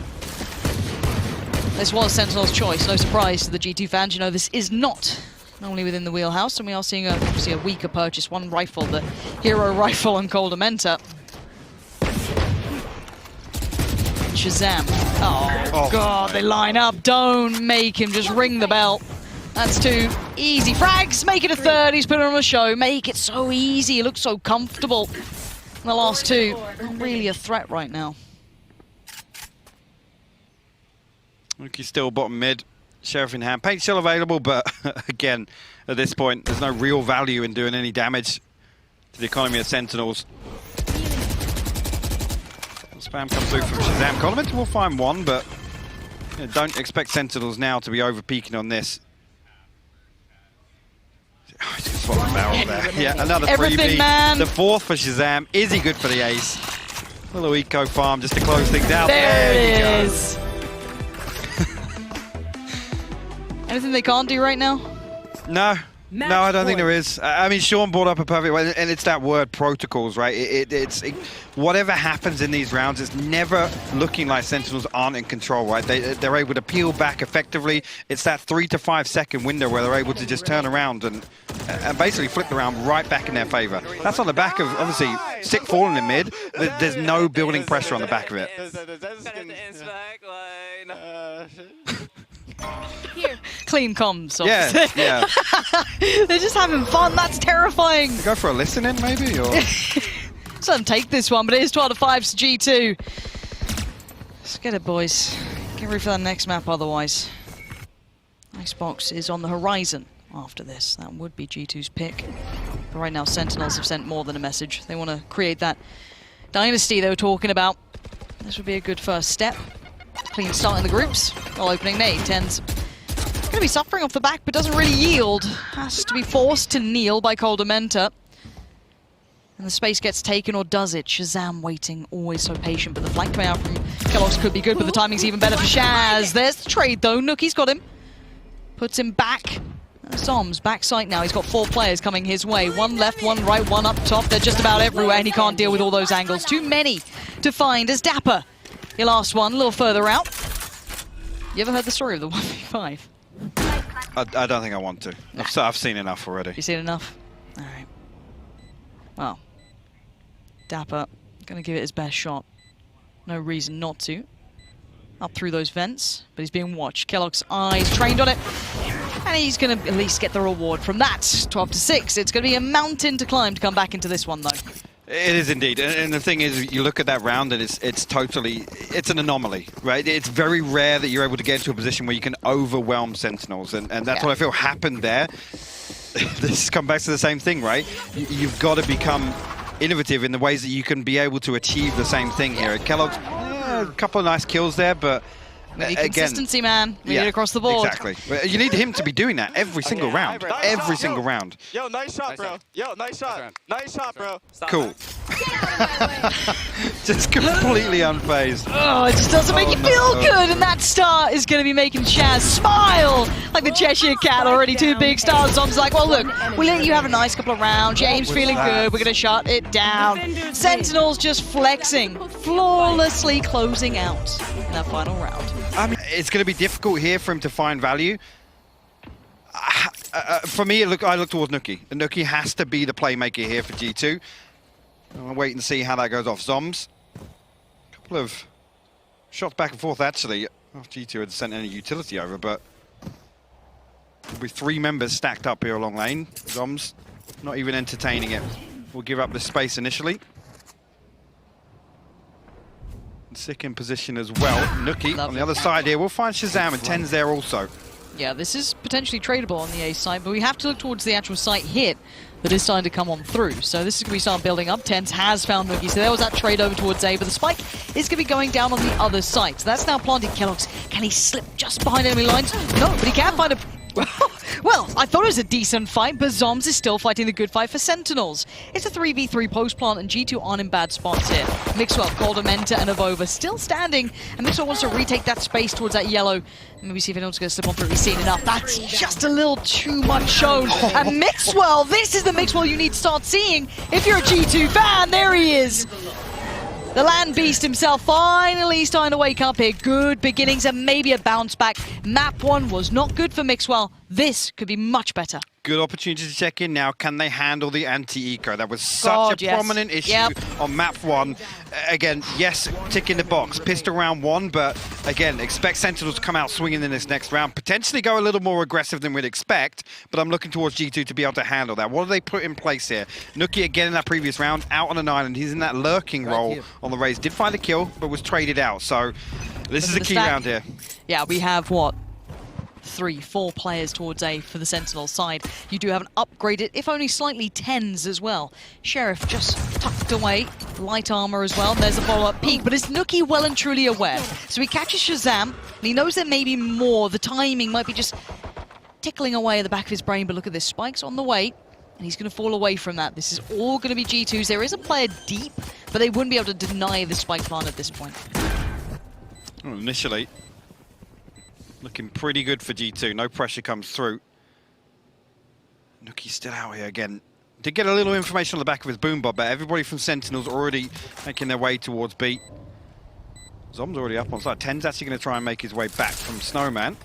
A: This was Sentinel's choice, no surprise to the G2 fans. You know, this is not Only within the wheelhouse, and we are seeing obviously a weaker purchase. One rifle, the hero rifle on Coldamenta. Shazam. Oh, God, they line up. Don't make him just ring the bell. That's two easy frags. Make it a third. He's putting on a show. Make it so easy. He looks so comfortable. And the last two, not really a threat right now.
B: Nuki's still bottom mid. Sheriff in hand. Paint's still available, but again, at this point, there's no real value in doing any damage to the economy of Sentinels. Spam comes through from Shazam. Coldamenta will find one, but don't expect Sentinels now to be over-peaking on this. Oh, he's just spot the barrel there. Yeah, another 3B.
A: Man.
B: The fourth for Shazam. Is he good for the ace? A little eco farm just to close things out.
A: There it is. Anything they can't do right now?
B: No, I don't think there is. I mean, Sean brought up a perfect way, and it's that word protocols, right? It's whatever happens in these rounds, it's never looking like Sentinels aren't in control, right? They're able to peel back effectively. It's that 3 to 5 second window where they're able to just turn around and basically flip the round right back in their favor. That's on the back of, obviously, Sick falling in mid. There's no building pressure on the back of it.
A: Here. Clean comms.
B: Yeah.
A: They're just having fun. That's terrifying.
B: Go for a listen-in, maybe? Or
A: Doesn't take this one, but it is 12 to 5 to G2. Let's get it, boys. Get ready for that next map otherwise. Icebox is on the horizon after this. That would be G2's pick. But right now, Sentinels have sent more than a message. They want to create that dynasty they were talking about. This would be a good first step. Clean start in the groups. While opening nade. 10's going to be suffering off the back, but doesn't really yield. Has to be forced to kneel by Coldamenta. And the space gets taken, or does it? Shazam waiting, always so patient. But the flank coming out from Kellogg's could be good, but the timing's even better for Shaz. There's the trade, though. Nuki's got him. Puts him back. Zom's backside now. He's got 4 players coming his way. One left, one right, one up top. They're just about everywhere, and he can't deal with all those angles. Too many to find as Dapper. Your last one, a little further out. You ever heard the story of the 1v5?
B: I don't think I want to. No. I've seen enough already.
A: You seen enough? All right. Well, Dapper gonna give it his best shot. No reason not to. Up through those vents, but he's being watched. Kellogg's eyes trained on it, and he's gonna at least get the reward from that. 12 to 6. It's gonna be a mountain to climb to come back into this one, though.
B: It is indeed, and the thing is, you look at that round and it's an anomaly, right? It's very rare that you're able to get into a position where you can overwhelm Sentinels, and that's what I feel happened there. This comes back to the same thing, right? You've got to become innovative in the ways that you can be able to achieve the same thing here. Kellogg's, a couple of nice kills there, but
A: we need consistency, man. We need it across the board.
B: Exactly. You need him to be doing that every single round. Every single round.
D: Yo, nice shot, bro. Yo, nice shot. Nice shot, bro.
B: Cool. Just completely unfazed.
A: Oh, it just doesn't make you feel good, and that star is going to be making Chaz smile like the Cheshire Cat. Already 2 big stars. Zom's like, well, look, we'll let you have a nice couple of rounds. James feeling good. We're going to shut it down. Sentinels just flexing, flawlessly closing out in that final round.
B: I mean, it's going to be difficult here for him to find value. For me, I look towards Nuki. Nuki has to be the playmaker here for G2. I'll wait and see how that goes off. Zoms. A couple of shots back and forth, actually. Oh, G2 had sent any utility over, but there'll be 3 members stacked up here along lane. Zoms not even entertaining it. We'll give up the space initially. Sick in position as well. Nuki on the other side here. We'll find Shazam, and 10's there also.
A: Yeah, this is potentially tradable on the A side, but we have to look towards the actual site hit that is starting to come on through. So this is going to be starting building up. 10's has found Nuki, so there was that trade over towards A, but the spike is going to be going down on the other side. So that's now planted Kellogg's. Can he slip just behind enemy lines? No, but he can find a... Well, I thought it was a decent fight, but Zoms is still fighting the good fight for Sentinels. It's a 3v3 post-plant, and G2 aren't in bad spots here. Mixwell, Coldamenta, and Avova still standing, and Mixwell wants to retake that space towards that yellow. Maybe see if anyone's going to slip on through. He's seen enough. That's just a little too much shown. And Mixwell, this is the Mixwell you need to start seeing if you're a G2 fan. There he is. The land beast himself finally starting to wake up here. Good beginnings and maybe a bounce back. Map 1 was not good for Mixwell. This could be much better.
B: Good opportunity to check in now. Can they handle the anti-eco? That was such a prominent issue on map 1. Again, yes, tick in the box. Pistol round 1, but again, expect Sentinels to come out swinging in this next round. Potentially go a little more aggressive than we'd expect, but I'm looking towards G2 to be able to handle that. What do they put in place here? Nuki again in that previous round, out on an island. He's in that lurking role on the Raze. Did find a kill, but was traded out. So this is a key round here.
A: Yeah, we have what? 3, 4 players towards A for the Sentinel side. You do have an upgraded, if only slightly, tens as well. Sheriff just tucked away, light armor as well. There's a follow-up peek, but is Nuki well and truly aware? So he catches Shazam, and he knows there may be more. The timing might be just tickling away at the back of his brain, but look at this, Spike's on the way, and he's going to fall away from that. This is all going to be G2's. There is a player deep, but they wouldn't be able to deny the Spike plant at this point.
B: Well, initially, looking pretty good for G2. No pressure comes through. Nuki's still out here again. Did get a little information on the back of his boombob, but everybody from Sentinels already making their way towards B. Zom's already up on side. Ten's actually going to try and make his way back from Snowman.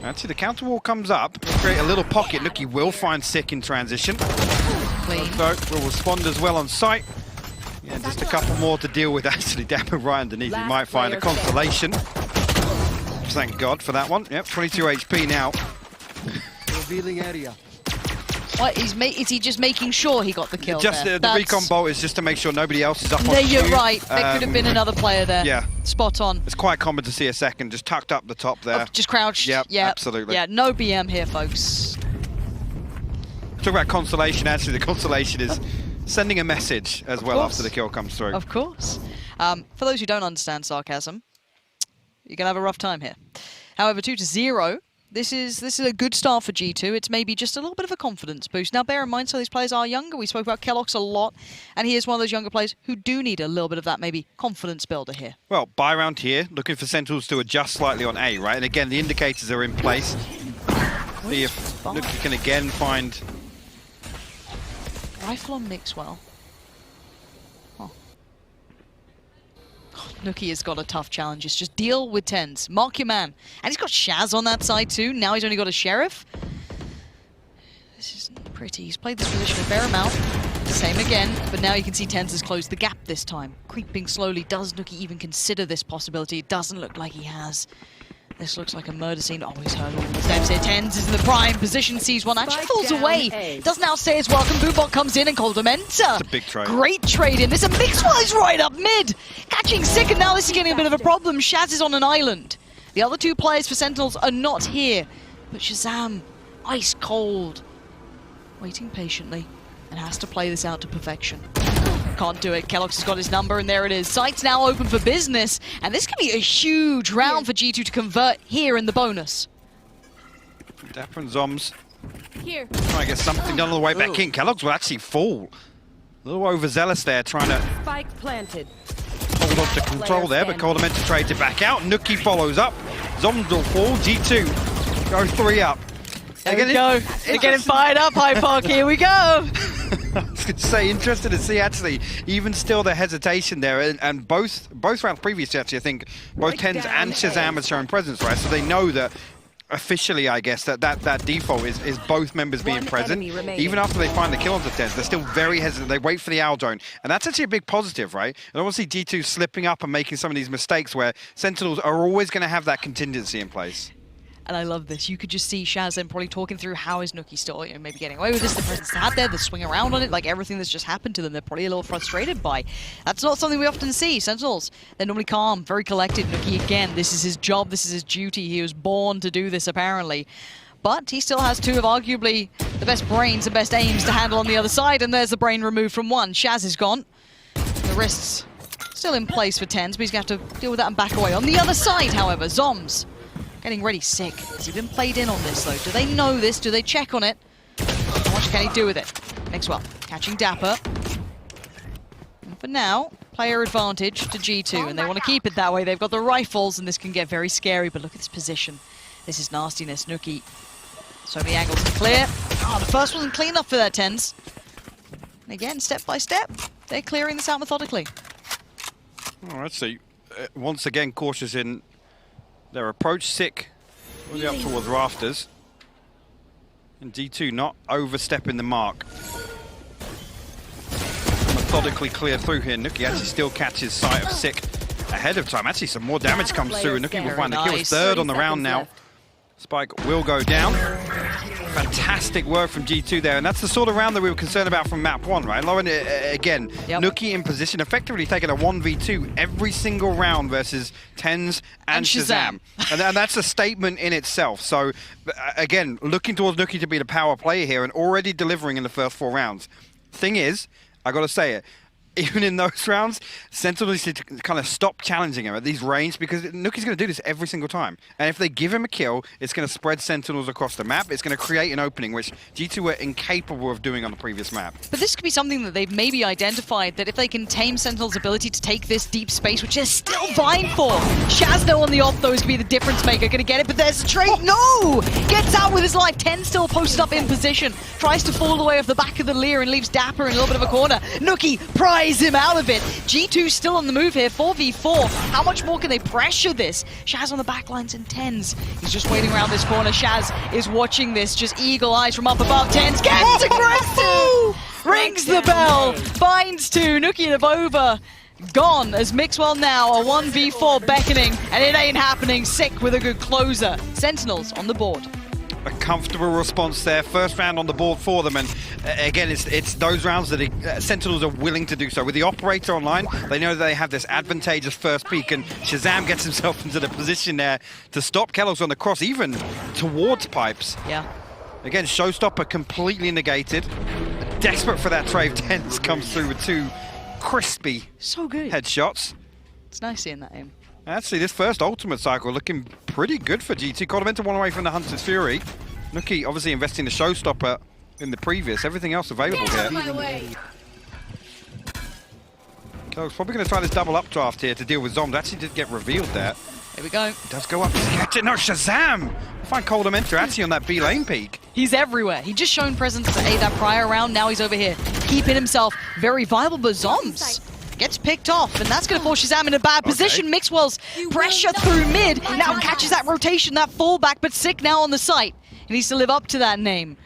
B: Actually, the counter wall comes up. It'll create a little pocket. Nuki will find Sick in transition.
A: Clean.
B: So will respond as well on site. Yeah, just a couple more to deal with actually down right underneath. He might find a consolation. Thank God for that one. Yep, 22 HP now.
E: Revealing area.
A: What, is he just making sure he got the kill
B: Just
A: there?
B: the recon bolt is just to make sure nobody else is up on
A: There, you're
B: Q.
A: right. There could have been another player there.
B: Yeah.
A: Spot on.
B: It's quite common to see a second just tucked up the top there.
A: Oh, just crouched.
B: Yep,
A: Yeah,
B: absolutely.
A: Yeah, no BM here, folks.
B: Talk about consolation. Actually, the consolation is sending a message as well
A: course.
B: after the kill comes through.
A: Of course. For those who don't understand sarcasm, you're going to have a rough time here. However, 2-0, this is a good start for G2. It's maybe just a little bit of a confidence boost. Now, bear in mind, some of these players are younger. We spoke about Kellogg's a lot, and he is one of those younger players who do need a little bit of that maybe confidence builder here.
B: Well, buy round here, looking for Sentinels to adjust slightly on A, right? And again, the indicators are in place. See if Nuki can again find...
A: Rifle on Mixwell. Nuki has got a tough challenge. It's just deal with tens. Mark your man. And he's got Shaz on that side too. Now he's only got a Sheriff. This isn't pretty. He's played this position a fair amount. Same again. But now you can see tens has closed the gap this time. Creeping slowly. Does Nuki even consider this possibility? It doesn't look like he has. This looks like a murder scene. Oh, he's heard all the steps here. Tens is in the prime position, sees one, actually falls away. Doesn't outstay his welcome. Boombot comes in and Coldamenta.
B: It's a big trade.
A: Great trade in. This a Mixwell is right up mid. Catching Sick, and now this is getting a bit of a problem. Shaz is on an island. The other 2 players for Sentinels are not here. But Shazam, ice cold, waiting patiently, and has to play this out to perfection. Can't do it. Kellogg's has got his number, and there it is. Site's now open for business, and this could be a huge round for G2 to convert here in the bonus.
B: Dapper and Zoms
C: Here.
B: trying to get something done on the way back in. Kellogg's will actually fall. A little overzealous there, trying to
C: Spike planted.
B: hold on to control there, but Coldamenta trades it back out. Nuki follows up. Zoms will fall. G2 go 3 up.
A: There we go. They're getting fired up, High Park. Here we go.
B: I was going to say, interested to see actually, even still the hesitation there, and both rounds previously actually, I think both Tens and Shazam have shown presence, right? So they know that officially, I guess, that default is both members being present. Even after they find the kill on the Tens, they're still very hesitant. They wait for the owl drone, and that's actually a big positive, right? And obviously G2 slipping up and making some of these mistakes where Sentinels are always going to have that contingency in place.
A: And I love this. You could just see Shazam probably talking through how is Nuki still, maybe getting away with this. The presence had there, the swing around on it, like everything that's just happened to them, they're probably a little frustrated by. That's not something we often see. Sentinels, they're normally calm, very collected. Nuki, again, this is his job, this is his duty. He was born to do this, apparently. But he still has 2 of arguably the best brains and best aims to handle on the other side, and there's the brain removed from one. Shaz is gone. The wrists still in place for Tens, but he's going to have to deal with that and back away. On the other side, however, Zoms getting ready. Sick. Has he been played in on this, though? Do they know this? Do they check on it? How much can he do with it? Mixwell catching Dapper. And for now, player advantage to G2, and they want to keep it that way. They've got the rifles, and this can get very scary, but look at this position. This is nastiness. Nuki. So many angles to clear. Oh, the first wasn't clean enough for their Tens. And again, step by step, they're clearing this out methodically.
B: All right, so once again, cautious in their approach. Sick, really up towards rafters. And D2 not overstepping the mark. Methodically clear through here. Nuki actually still catches sight of Sick ahead of time. Actually, some more damage comes through, and Nuki will find the kill. It's third on the round now. Spike will go down. Fantastic work from G2 there, and that's the sort of round that we were concerned about from map 1, right? Lauren, again, Nuki in position, effectively taking a 1v2 every single round versus TenZ and Shazam. And that's a statement in itself. So, again, looking towards Nuki to be the power player here and already delivering in the first 4 rounds. Thing is, I gotta say it, even in those rounds, Sentinels need to kind of stop challenging him at these range, because Nuki's going to do this every single time. And if they give him a kill, it's going to spread Sentinels across the map. It's going to create an opening, which G2 were incapable of doing on the previous map.
A: But this could be something that they've maybe identified, that if they can tame Sentinel's ability to take this deep space, which they're still vying for. Shazdo on the off, though, is going to be the difference maker. Going to get it, but there's a trade. No! Gets out with his life. 10 still posted up in position. Tries to fall away off the back of the Lear and leaves Dapper in a little bit of a corner. Nuki pries him out of it. G2 still on the move here, 4v4. How much more can they pressure this? Shaz on the backlines and TenZ. He's just waiting around this corner. Shaz is watching this, just eagle eyes from up above. TenZ gets aggressive! Rings the bell, finds 2. Nuki and Avova gone as Mixwell now a 1v4 beckoning, and it ain't happening. Sick with a good closer. Sentinels on the board.
B: A comfortable response there. First round on the board for them, and again, it's those rounds that Sentinels are willing to do so. With the operator online, they know that they have this advantageous first peek, and Shazam gets himself into the position there to stop keloqz on the cross, even towards pipes.
A: Yeah.
B: Again, showstopper completely negated. Desperate for that trade, TenZ comes through with 2 crispy headshots.
A: It's nice seeing that aim.
B: Actually, this first ultimate cycle looking pretty good for G2. Koldamenta 1 away from the Hunter's Fury. Nuki obviously investing the showstopper in the previous. Everything else available here. keloqz probably going to try this double updraft here to deal with Zombs. Actually did get revealed there.
A: Here we go.
B: It does go up. Catch it. No, Shazam! We'll find Koldamenta actually on that B lane peak.
A: He's everywhere. He just shown presence to A that prior round. Now he's over here, keeping himself very viable. But Zombs gets picked off, and that's going to force Shazam in a bad position. Mixwell's pressure through mid. Now catches that rotation, that fallback, but Sick now on the site. He needs to live up to that name.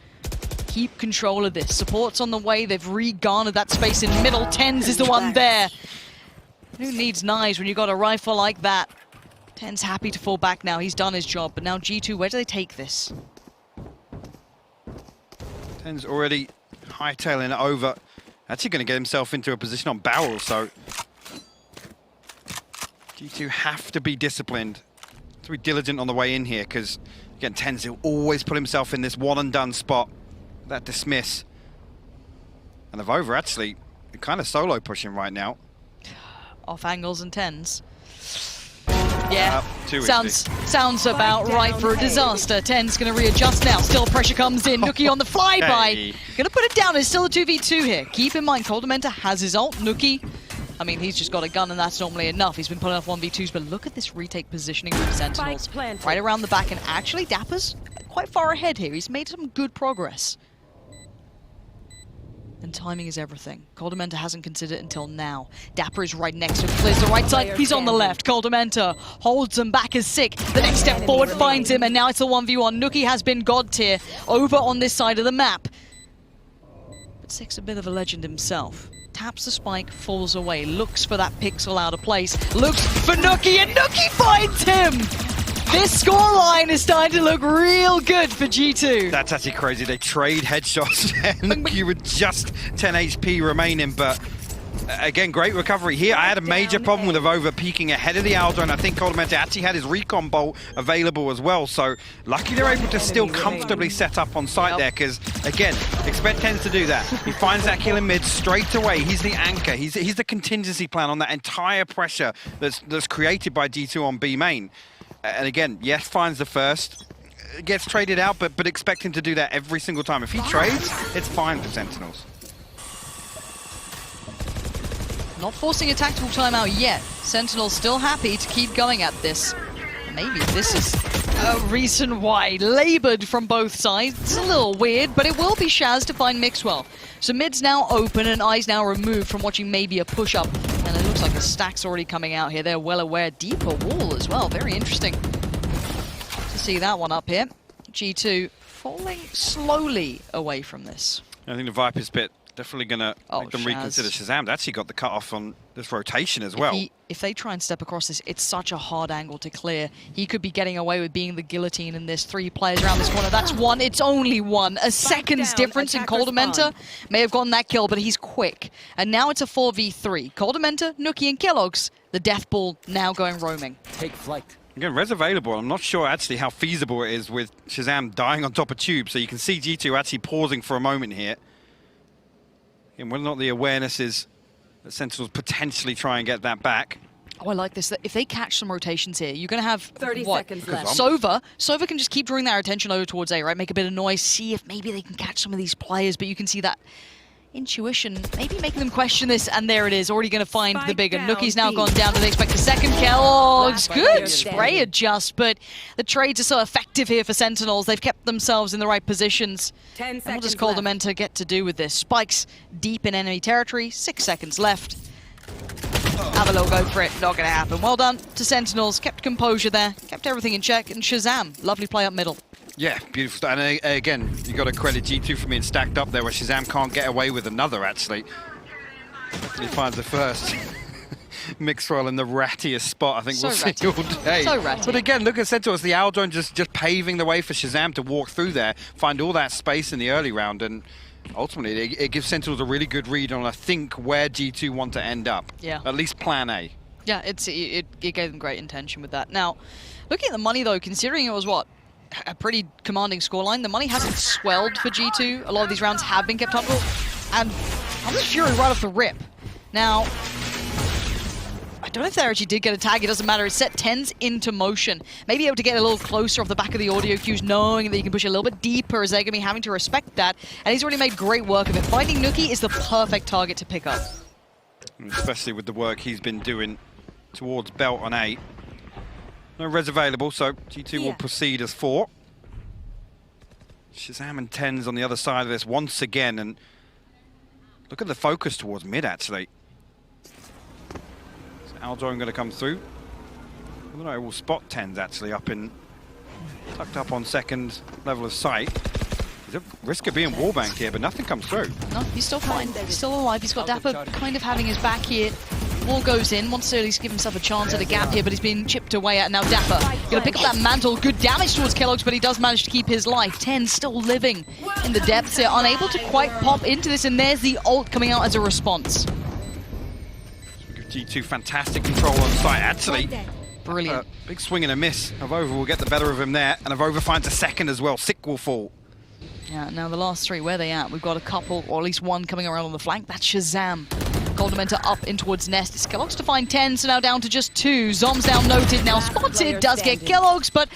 A: Keep control of this. Support's on the way. They've re-garnered that space in middle. TenZ is the one there. Who needs knives when you got a rifle like that? TenZ happy to fall back now. He's done his job. But now G2, where do they take this?
B: TenZ already hightailing it over. Actually going to get himself into a position on barrel, so G2 have to be disciplined, to be diligent on the way in here, because again, TenZ will always put himself in this one and done spot. That dismiss. And Avova actually kind of solo pushing right now.
A: Off angles and TenZ. Yeah,
B: too
A: sounds about right for a disaster. TenZ going to readjust now. Still pressure comes in. Nuki on the flyby.
B: Hey.
A: Going to put it down. It's still a 2v2 here. Keep in mind, Koldamenta has his ult. Nuki, I mean, he's just got a gun and that's normally enough. He's been pulling off 1v2s, but look at this retake positioning from Sentinels. Right around the back, and actually Dapper's quite far ahead here. He's made some good progress. And timing is everything. Koldamenta hasn't considered it until now. Dapper is right next to him, clears the right side. He's on the left. Koldamenta holds him back as Sick. The next step forward finds him, and now it's a 1v1. Nuki has been god tier over on this side of the map. But Sick's a bit of a legend himself. Taps the spike, falls away, looks for that pixel out of place, looks for Nuki, and Nuki finds him! This scoreline is starting to look real good for G2.
B: That's actually crazy. They trade headshots and Nuki with just 10 HP remaining, but again, great recovery here. I had a major problem with Avova peeking ahead of the Aldo, and I think Koldamenta actually had his recon bolt available as well, so lucky they're able to still comfortably set up on site there, because again, expect TenZ to do that. He finds that kill in mid straight away. He's the anchor. He's the contingency plan on that entire pressure that's created by G2 on B main. And again, yes, finds the first, gets traded out, but expect him to do that every single time. If he trades, it's fine for Sentinels.
A: Not forcing a tactical timeout yet. Sentinels still happy to keep going at this. Maybe this is a reason why. Labored from both sides. It's a little weird, but it will be Shaz to find Mixwell. So mid's now open and eyes now removed from watching maybe a push-up And it looks like a stack's already coming out here. They're well aware. Deeper wall as well. Very interesting to see that one up here. G2 falling slowly away from this.
B: I think the Viper's bit definitely going to make them
A: Shaz.
B: reconsider. Shazam actually got the cut off on this rotation as well.
A: If they try and step across this, it's such a hard angle to clear. He could be getting away with being the guillotine in this. 3 players around this corner. That's one. It's only one. A second's difference in Coldamenta may have gotten that kill, but he's quick. And now it's a 4v3. Coldamenta, Nookie, and Kellogg's. The death ball now going roaming.
E: Take flight.
B: Again, res available. I'm not sure actually how feasible it is with Shazam dying on top of Tube. So you can see G2 actually pausing for a moment here. And whether or not the awareness is that Sentinels potentially try and get that back.
A: Oh, I like this. If they catch some rotations here, you're going to have
C: 30
A: what?
C: seconds left.
A: Sova can just keep drawing their attention over towards A, right? Make a bit of noise, see if maybe they can catch some of these players, but you can see that intuition maybe making them question this, and there it is, already going to find the bigger. Nookie's now gone down. Do they expect a second? Kellogg's good spray adjust, but the trades are so effective here for Sentinels. They've kept themselves in the right positions.
C: 10
A: And what
C: seconds
A: does Coldamenta get to do with this? Spikes deep in enemy territory, 6 seconds left. Have a little go for it, not going to happen. Well done to Sentinels, kept composure there, kept everything in check, and Shazam, lovely play up middle.
B: Yeah, beautiful. And again, you got to credit G2 for being stacked up there where Shazam can't get away with another, actually. He finds the first. Mixwell in the rattiest spot I think
A: So
B: we'll
A: ratty.
B: see all day.
A: So ratty.
B: But again, look at Sentinels, the Owl Drone just paving the way for Shazam to walk through there, find all that space in the early round, and ultimately it gives Sentinels a really good read on, I think, where G2 want to end up.
A: Yeah.
B: At least plan A.
A: Yeah, it gave them great intention with that. Now, looking at the money though, considering it was what? A pretty commanding scoreline. The money hasn't swelled for G2. A lot of these rounds have been kept up. And I'm just Fury right off the rip. Now, I don't know if they actually did get a tag. It doesn't matter. It's set 10s into motion. Maybe able to get a little closer off the back of the audio cues, knowing that you can push a little bit deeper as they're going to be having to respect that. And he's already made great work of it. Finding Nookie is the perfect target to pick up.
B: Especially with the work he's been doing towards Belt on A. No res available, so G2 will proceed as 4. Shazam and 10s on the other side of this once again, and look at the focus towards mid, actually. Is Aldrone going to come through? I don't know, we'll spot 10s actually tucked up on second level of sight. There's a risk of being wallbanked here, but nothing comes through.
A: No, he's still fine. He's still alive. He's got Dapper kind of having his back here. Wall goes in, wants to at least give himself a chance at a gap here, but he's been chipped away at. Now Dapper gonna pick up that mantle. Good damage towards Kellogg's, but he does manage to keep his life. 10 still living in the depths here, unable to quite pop into this, and there's the ult coming out as a response.
B: Give G2 fantastic control on site, actually.
A: Brilliant.
B: Big swing and a miss. Avova will get the better of him there, and Avova finds a second as well. Sick will fall.
A: Yeah, now the last 3, where are they at? We've got a couple, or at least one coming around on the flank. That's Shazam. Coldamenta up in towards Nest. It's Kellogg's to find 10, so now down to just 2. Zom's now noted, now spotted, does get Kellogg's, but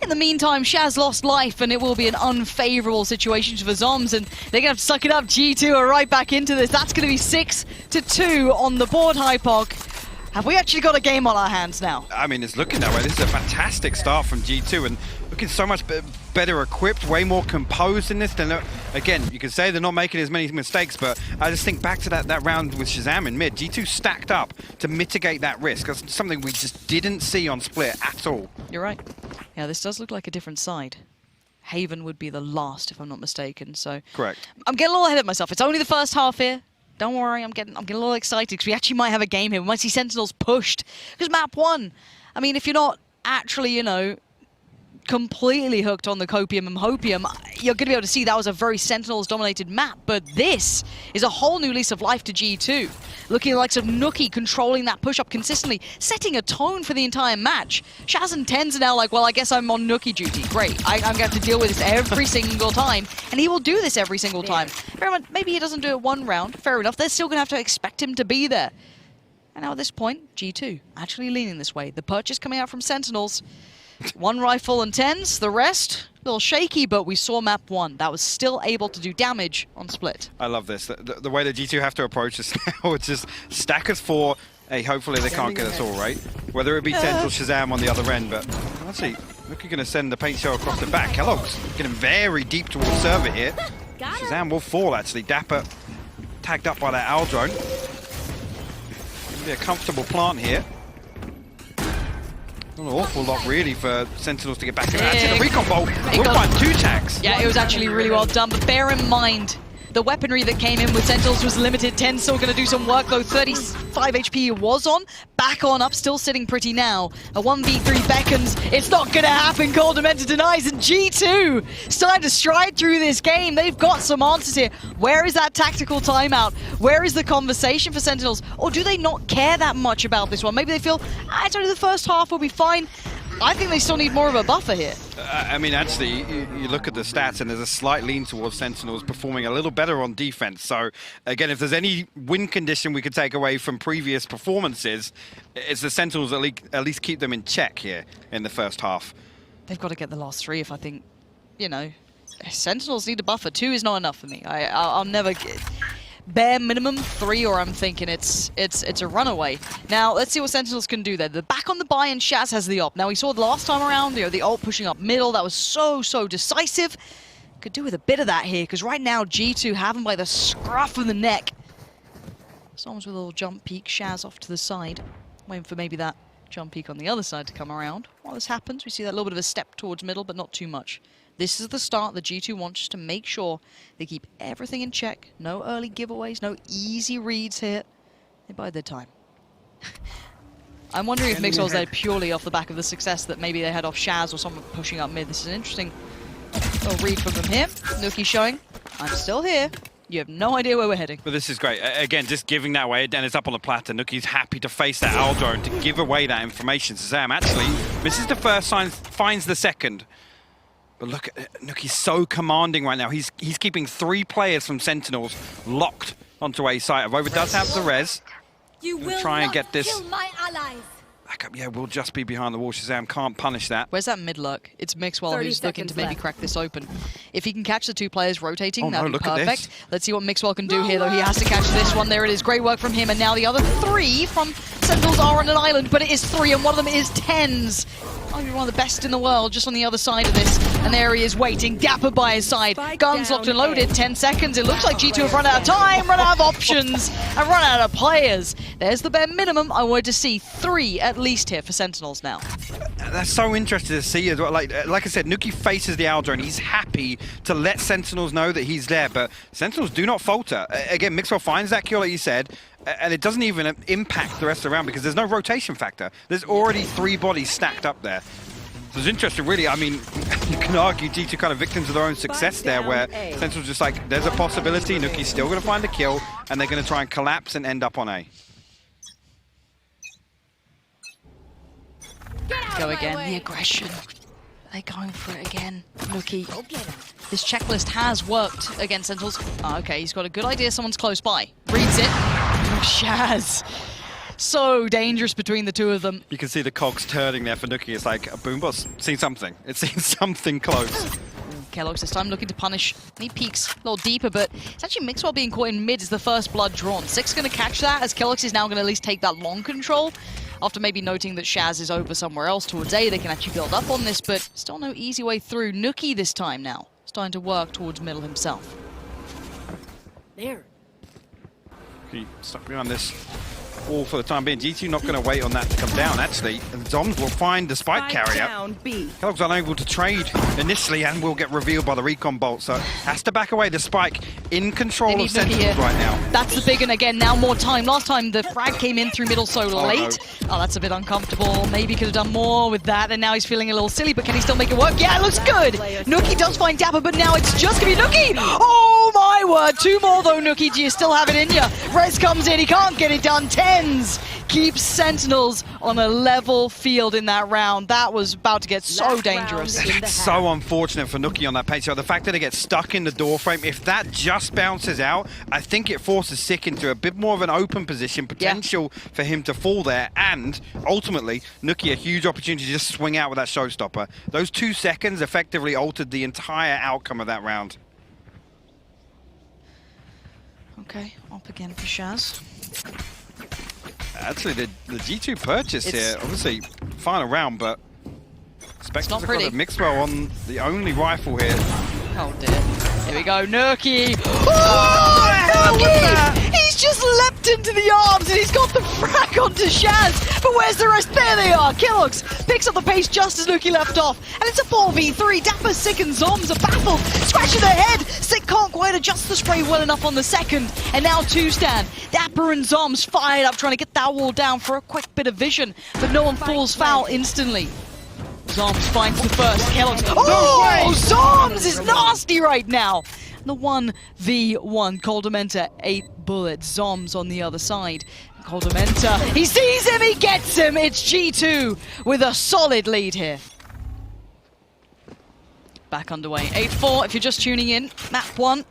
A: in the meantime, Shaz lost life, and it will be an unfavorable situation for Zoms, and they're going to have to suck it up. G2 are right back into this. That's going to be 6-2 on the board, Hypok. Have we actually got a game on our hands now?
B: I mean, it's looking that way. This is a fantastic start from G2, and looking so much better equipped, way more composed in this. Than, again, you could say they're not making as many mistakes, but I just think back to that round with Shazam in mid. G2 stacked up to mitigate that risk. That's something we just didn't see on Split at all.
A: You're right. Yeah, this does look like a different side. Haven would be the last, if I'm not mistaken. So
B: Correct.
A: I'm getting a little ahead of myself. It's only the first half here. Don't worry, I'm getting a little excited because we actually might have a game here. We might see Sentinels pushed. Because map 1, I mean, if you're not actually, you know, completely hooked on the Copium and Hopium, you're going to be able to see that was a very Sentinels-dominated map. But this is a whole new lease of life to G2. Looking at the likes of Nookie controlling that push-up consistently, setting a tone for the entire match. Shaz and 10s are now like, well, I guess I'm on Nookie duty. Great, I'm going to have to deal with this every single time. And he will do this every single time. Maybe he doesn't do it one round, fair enough. They're still going to have to expect him to be there. And now at this point, G2 actually leaning this way. The purchase coming out from Sentinels. 1 rifle and 10s, the rest, a little shaky, but we saw map 1. That was still able to do damage on Split.
B: I love this. The way that G2 have to approach this now, it's just stack us 4. Hey, hopefully they can't get us all, right? Whether it be 10s or Shazam on the other end, but actually, look, you're going to send the paint shell across the back. Kellogg's getting very deep towards server here. Shazam will fall, actually. Dapper tagged up by that Owl Drone. Be a comfortable plant here. Not an awful lot really for Sentinels to get back in. Actually, the recon bolt will find 2 tags.
A: Yeah, it was actually really well done, but bear in mind, the weaponry that came in with Sentinels was limited. 10 still going to do some work, though. 35 HP was on. Back on up, still sitting pretty now. A 1v3 beckons. It's not going to happen. Coldamenta denies, and G2 starting to stride through this game. They've got some answers here. Where is that tactical timeout? Where is the conversation for Sentinels? Or do they not care that much about this one? Maybe they feel, it's only the first half, we'll be fine. I think they still need more of a buffer here.
B: I mean, actually, you look at the stats and there's a slight lean towards Sentinels performing a little better on defense. So, again, if there's any win condition we could take away from previous performances, it's the Sentinels at least keep them in check here in the first half.
A: They've got to get the last 3 if I think, you know, Sentinels need a buffer. 2 is not enough for me. I'll never get... Bare minimum 3, or I'm thinking it's a runaway. Now, let's see what Sentinels can do there. They're back on the buy, and Shaz has the op. Now, we saw the last time around, you know, the ult pushing up middle. That was so decisive. Could do with a bit of that here, because right now, G2 have him by the scruff of the neck. Someone's with a little jump peek. Shaz off to the side. Waiting for maybe that jump peek on the other side to come around. While this happens, we see that little bit of a step towards middle, but not too much. This is the start that G2 wants, just to make sure they keep everything in check. No early giveaways, no easy reads here. They bide their time. I'm wondering if Mixwell's there purely off the back of the success that maybe they had off Shaz or someone pushing up mid. This is an interesting little read from them here. Nuki showing, I'm still here. You have no idea where we're heading.
B: But this is great. Again, just giving that away. And it's up on the platter. Nuki's happy to face that Al drone to give away that information. Sam actually misses the first sign, finds the second. But look, Nuki's so commanding right now. He's keeping 3 players from Sentinels locked onto a site. Avova does have the res.
C: You will
B: try and
C: not
B: get this
C: kill my allies.
B: back up. Yeah, we'll just be behind the wall. Shazam can't punish that.
A: Where's that mid lurk? It's Mixwell who's looking to maybe crack this open. If he can catch the 2 players rotating, that'd be perfect. Let's see what Mixwell can do here, though. He has to catch this one. There it is. Great work from him. And now the other 3 from Sentinels are on an island, but it is 3, and one of them is TenZ. Arguably one of the best in the world, just on the other side of this. And there he is waiting, Dapper by his side. Guns locked and loaded, 10 seconds. It looks like G2 have run out of time, run out of options, and run out of players. There's the bare minimum. I wanted to see 3 at least here for Sentinels now.
B: That's so interesting to see as well. Like I said, Nuki faces the Al drone. He's happy to let Sentinels know that he's there, but Sentinels do not falter. Again, Mixwell finds that kill, like you said, and it doesn't even impact the rest of the round because there's no rotation factor. There's already 3 bodies stacked up there. So it's interesting, really. I mean, you can argue G2 kind of victims of their own success there, where Sentinels just like, there's a possibility, Nuki's still going to find a kill, and they're going to try and collapse and end up on A.
A: Go again, the aggression. Are they going for it again? Nuki. This checklist has worked against Sentinels. Oh, okay, he's got a good idea someone's close by. Reads it. Shaz. So dangerous between the 2 of them.
B: You can see the cogs turning there for Nuki. It's like, Boombo's seen something. It's seen something close.
A: Kellogg's this time looking to punish. He peeks a little deeper, but it's actually Mixwell being caught in mid is the first blood drawn. Six going to catch that, as Kellogg's is now going to at least take that long control. After maybe noting that Shaz is over somewhere else towards A, they can actually build up on this, but still no easy way through. Nuki this time now, starting to work towards middle himself.
C: There.
B: He stuck behind this wall for the time being. G2 not going to wait on that to come down, actually. And Zoms will find the spike carrier. Kellogg's unable to trade initially and will get revealed by the recon bolt, so has to back away. The spike in control of Sentinels right now.
A: That's the big one again, now more time. Last time the frag came in through middle so late. No. Oh, that's a bit uncomfortable. Maybe could have done more with that, and now he's feeling a little silly, but can he still make it work? Yeah, it looks good! Nuki does find Dapper, but now it's just going to be Nuki! Oh my word, 2 more though, Nuki. Do you still have it in ya? Rez comes in, he can't get it done. TenZ keeps Sentinels on a level field in that round. That was about to get so dangerous.
B: It's so unfortunate for Nuki on that page. So the fact that it gets stuck in the door frame, if that just bounces out, I think it forces Sick into a bit more of an open position, potential for him to fall there, and ultimately, Nuki a huge opportunity to just swing out with that showstopper. Those 2 seconds effectively altered the entire outcome of that round.
A: Okay, up again for Shaz.
B: Actually, the G2 purchase here, obviously, final round, but Spectres have got a Mixwell on the only rifle here.
A: Oh dear. Here we go, Nuki! Oh, Nuki! He's just leapt into the arms and he's got the frag onto Shaz. But where's the rest? There they are. Kellogg's picks up the pace just as Nuki left off. And it's a 4v3. Dapper, Sick and Zoms are baffled, scratching their head. Sick can't quite adjust the spray well enough on the second. And now two stand. Dapper and Zoms fired up trying to get that wall down for a quick bit of vision. But no one falls foul instantly. Zoms finds the first. Kellogg's. Oh, Zoms is nasty right now. The 1v1. Coldamenta, 8 bullets. Zoms on the other side. Coldamenta, he sees him, he gets him. It's G2 with a solid lead here. Back underway. 8-4 if you're just tuning in. Map 1.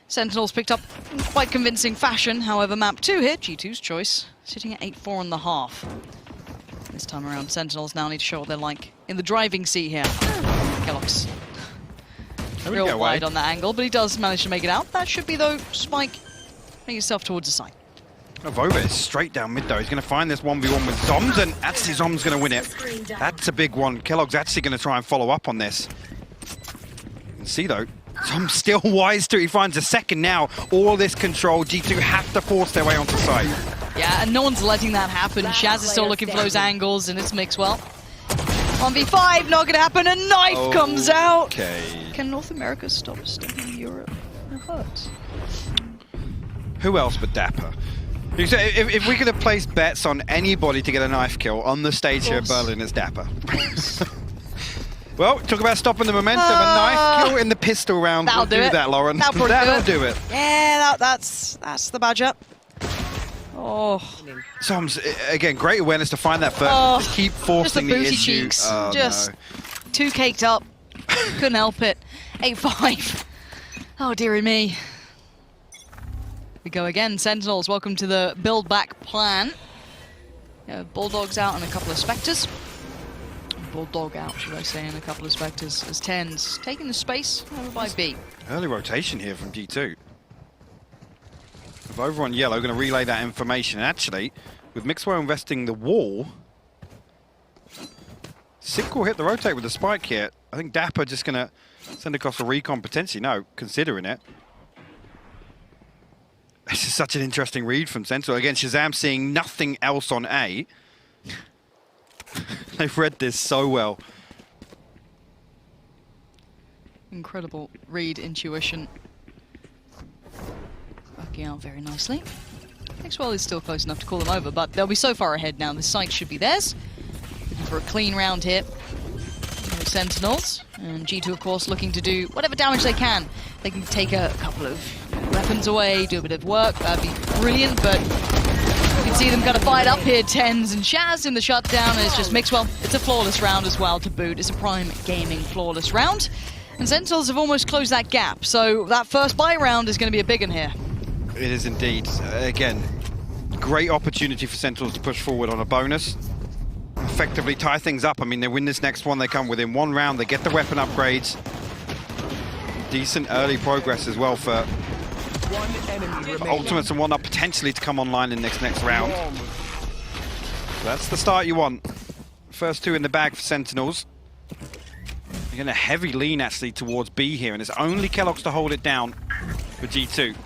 A: Sentinels picked up in quite convincing fashion. However, map 2 here, G2's choice, sitting at 8-4 and a half. This time around, Sentinels now need to show what they're like in the driving seat here. Kellogg's real wide on that angle, but he does manage to make it out. That should be, though, Spike, make yourself towards the side.
B: Vova is straight down mid, though. He's going to find this 1v1 with Zoms, and actually Zoms going to win it. That's a big one. Kellogg's actually going to try and follow up on this. You can see, though, Zoms still wise too. He finds a second now. All this control, G2 have to force their way onto site.
A: Yeah, and no one's letting that happen. Shaz is still looking for those angles, and it's Mixwell. 1v5, not gonna happen. A knife comes out.
B: Okay.
A: Can North America stop stepping Europe? It hurts.
B: Who else but Dapper? If we could have placed bets on anybody to get a knife kill on the stage here at Berlin, it's Dapper. Well, talk about stopping the momentum. A knife kill in the pistol round will do that, Lauren. That'll do it.
A: Yeah, that's the badger. Oh.
B: Zoms, again, great awareness to find that first. Just keep forcing the
A: booty
B: issue.
A: cheeks.
B: Oh,
A: just
B: no.
A: too caked up. Couldn't help it. 8-5. Oh, dearie me. We go again. Sentinels, welcome to the build back plan. Yeah, Bulldogs out and a couple of Spectres. Bulldog out, should I say, and a couple of Spectres as 10s. Taking the space over by B.
B: Early rotation here from G2. With over on yellow, going to relay that information. And actually, with Mixwell investing the wall, Sick will hit the rotate with the spike here. I think Dapper just going to send across a recon potentially. No, considering it. This is such an interesting read from Sentinel. Again, Shazam seeing nothing else on A. They've read this so well.
A: Incredible read, intuition. Working out very nicely. Mixwell is still close enough to call them over, but they'll be so far ahead now. The site should be theirs. Looking for a clean round here. Sentinels. And G2, of course, looking to do whatever damage they can. They can take a couple of weapons away, do a bit of work. That'd be brilliant, but you can see them kind of fired up here. 10s and Shaz in the shutdown, and it's just Mixwell. It's a flawless round as well to boot. It's a Prime Gaming flawless round. And Sentinels have almost closed that gap, so that first buy round is going to be a big one here.
B: It is indeed. Again, great opportunity for Sentinels to push forward on a bonus. Effectively tie things up. I mean, they win this next one, they come within one round, they get the weapon upgrades. Decent early progress as well for ultimates and whatnot potentially to come online in this next round. So that's the start you want. First two in the bag for Sentinels. They're getting a heavy lean actually towards B here, and it's only Kellogg's to hold it down for G2.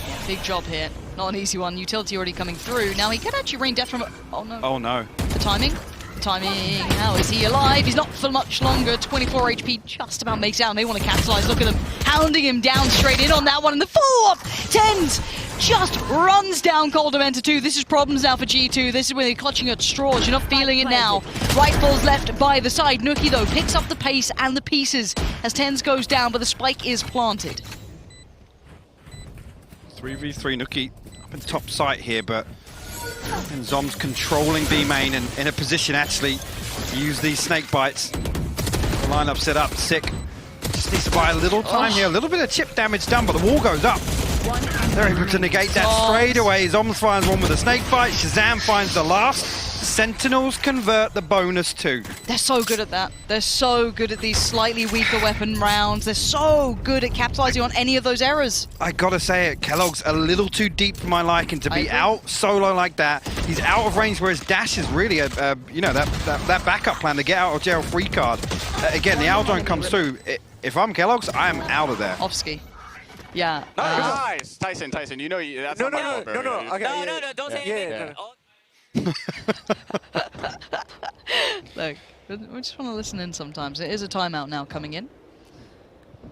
A: Yeah, big job here. Not an easy one. Utility already coming through. Now he could actually rain death from... Oh no.
B: Oh no.
A: The timing. The timing. How is he alive? He's not for much longer. 24 HP just about makes it out. And they want to capitalize. Look at them hounding him down straight in on that one. And the follow-up. 10s just runs down Coldamenta 2. This is problems now for G2. This is when they're clutching at straws. You're not feeling it now. Rifles left by the side. Nuki, though, picks up the pace and the pieces as 10s goes down, but the spike is planted.
B: 3v3 Nuki up in top site here, but and Zoms controlling B main and in a position actually to use these snake bites. The lineup set up, Sick. Just needs to buy a little time here, a little bit of chip damage done, but the wall goes up. They're able to negate that straight away. Zoms finds one with a snake bite, Shazam finds the last. Sentinels convert the bonus 2.
A: They're so good at that. They're so good at these slightly weaker weapon rounds. They're so good at capitalizing on any of those errors.
B: I gotta say it, Kellogg's a little too deep for my liking to be out solo like that. He's out of range, whereas Dash is really a you know, that backup plan to get out of jail free card. Again, the Aldrone comes through. If I'm Kellogg's, I am out of there.
A: Offski. Yeah.
D: Nice. Tyson, you know that's not my fault, bro.
E: Okay,
F: No, don't say anything.
D: Yeah.
A: Look, we just want to listen in sometimes. It is a timeout now coming in.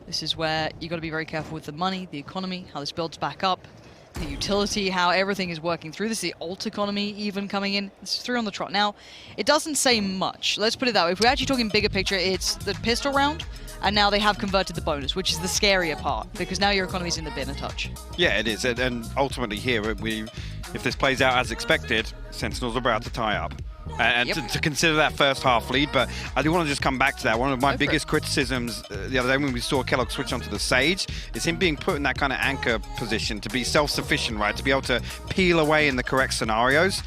A: This is where you got to be very careful with the money, the economy, how this builds back up, the utility, how everything is working through. This is the alt economy even coming in. This is 3 on the trot. Now, it doesn't say much. Let's put it that way. If we're actually talking bigger picture, it's the pistol round, and now they have converted the bonus, which is the scarier part, because now your economy's in the bin a touch.
B: Yeah, it is. And ultimately here, if this plays out as expected, Sentinels are about to tie up. And to consider that first half lead, but I do want to just come back to that. One of my biggest criticisms the other day when we saw Kellogg switch onto the Sage is him being put in that kind of anchor position to be self-sufficient, right? To be able to peel away in the correct scenarios.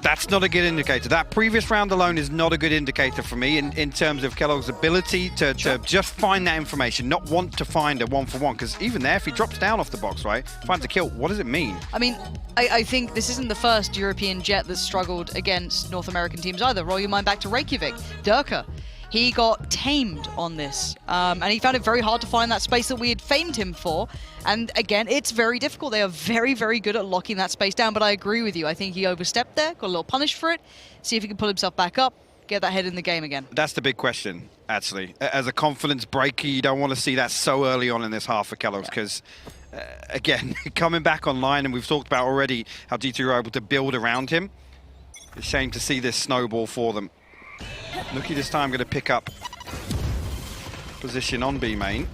B: That's not a good indicator. That previous round alone is not a good indicator for me in terms of Kellogg's ability to just find that information, not want to find a 1-for-1. Because even there, if he drops down off the box, right, finds a kill, what does it mean?
A: I mean, I think this isn't the first European jet that's struggled against North American teams either. Roll your mind back to Reykjavik. Durka. He got tamed on this, and he found it very hard to find that space that we had famed him for. And again, it's very difficult. They are very, very good at locking that space down, but I agree with you. I think he overstepped there, got a little punished for it. See if he can pull himself back up, get that head in the game again.
B: That's the big question, actually. As a confidence breaker, you don't want to see that so early on in this half for Kellogg's, because again, coming back online, and we've talked about already how G2 are able to build around him. It's a shame to see this snowball for them. Nuki this time going to pick up position on B main.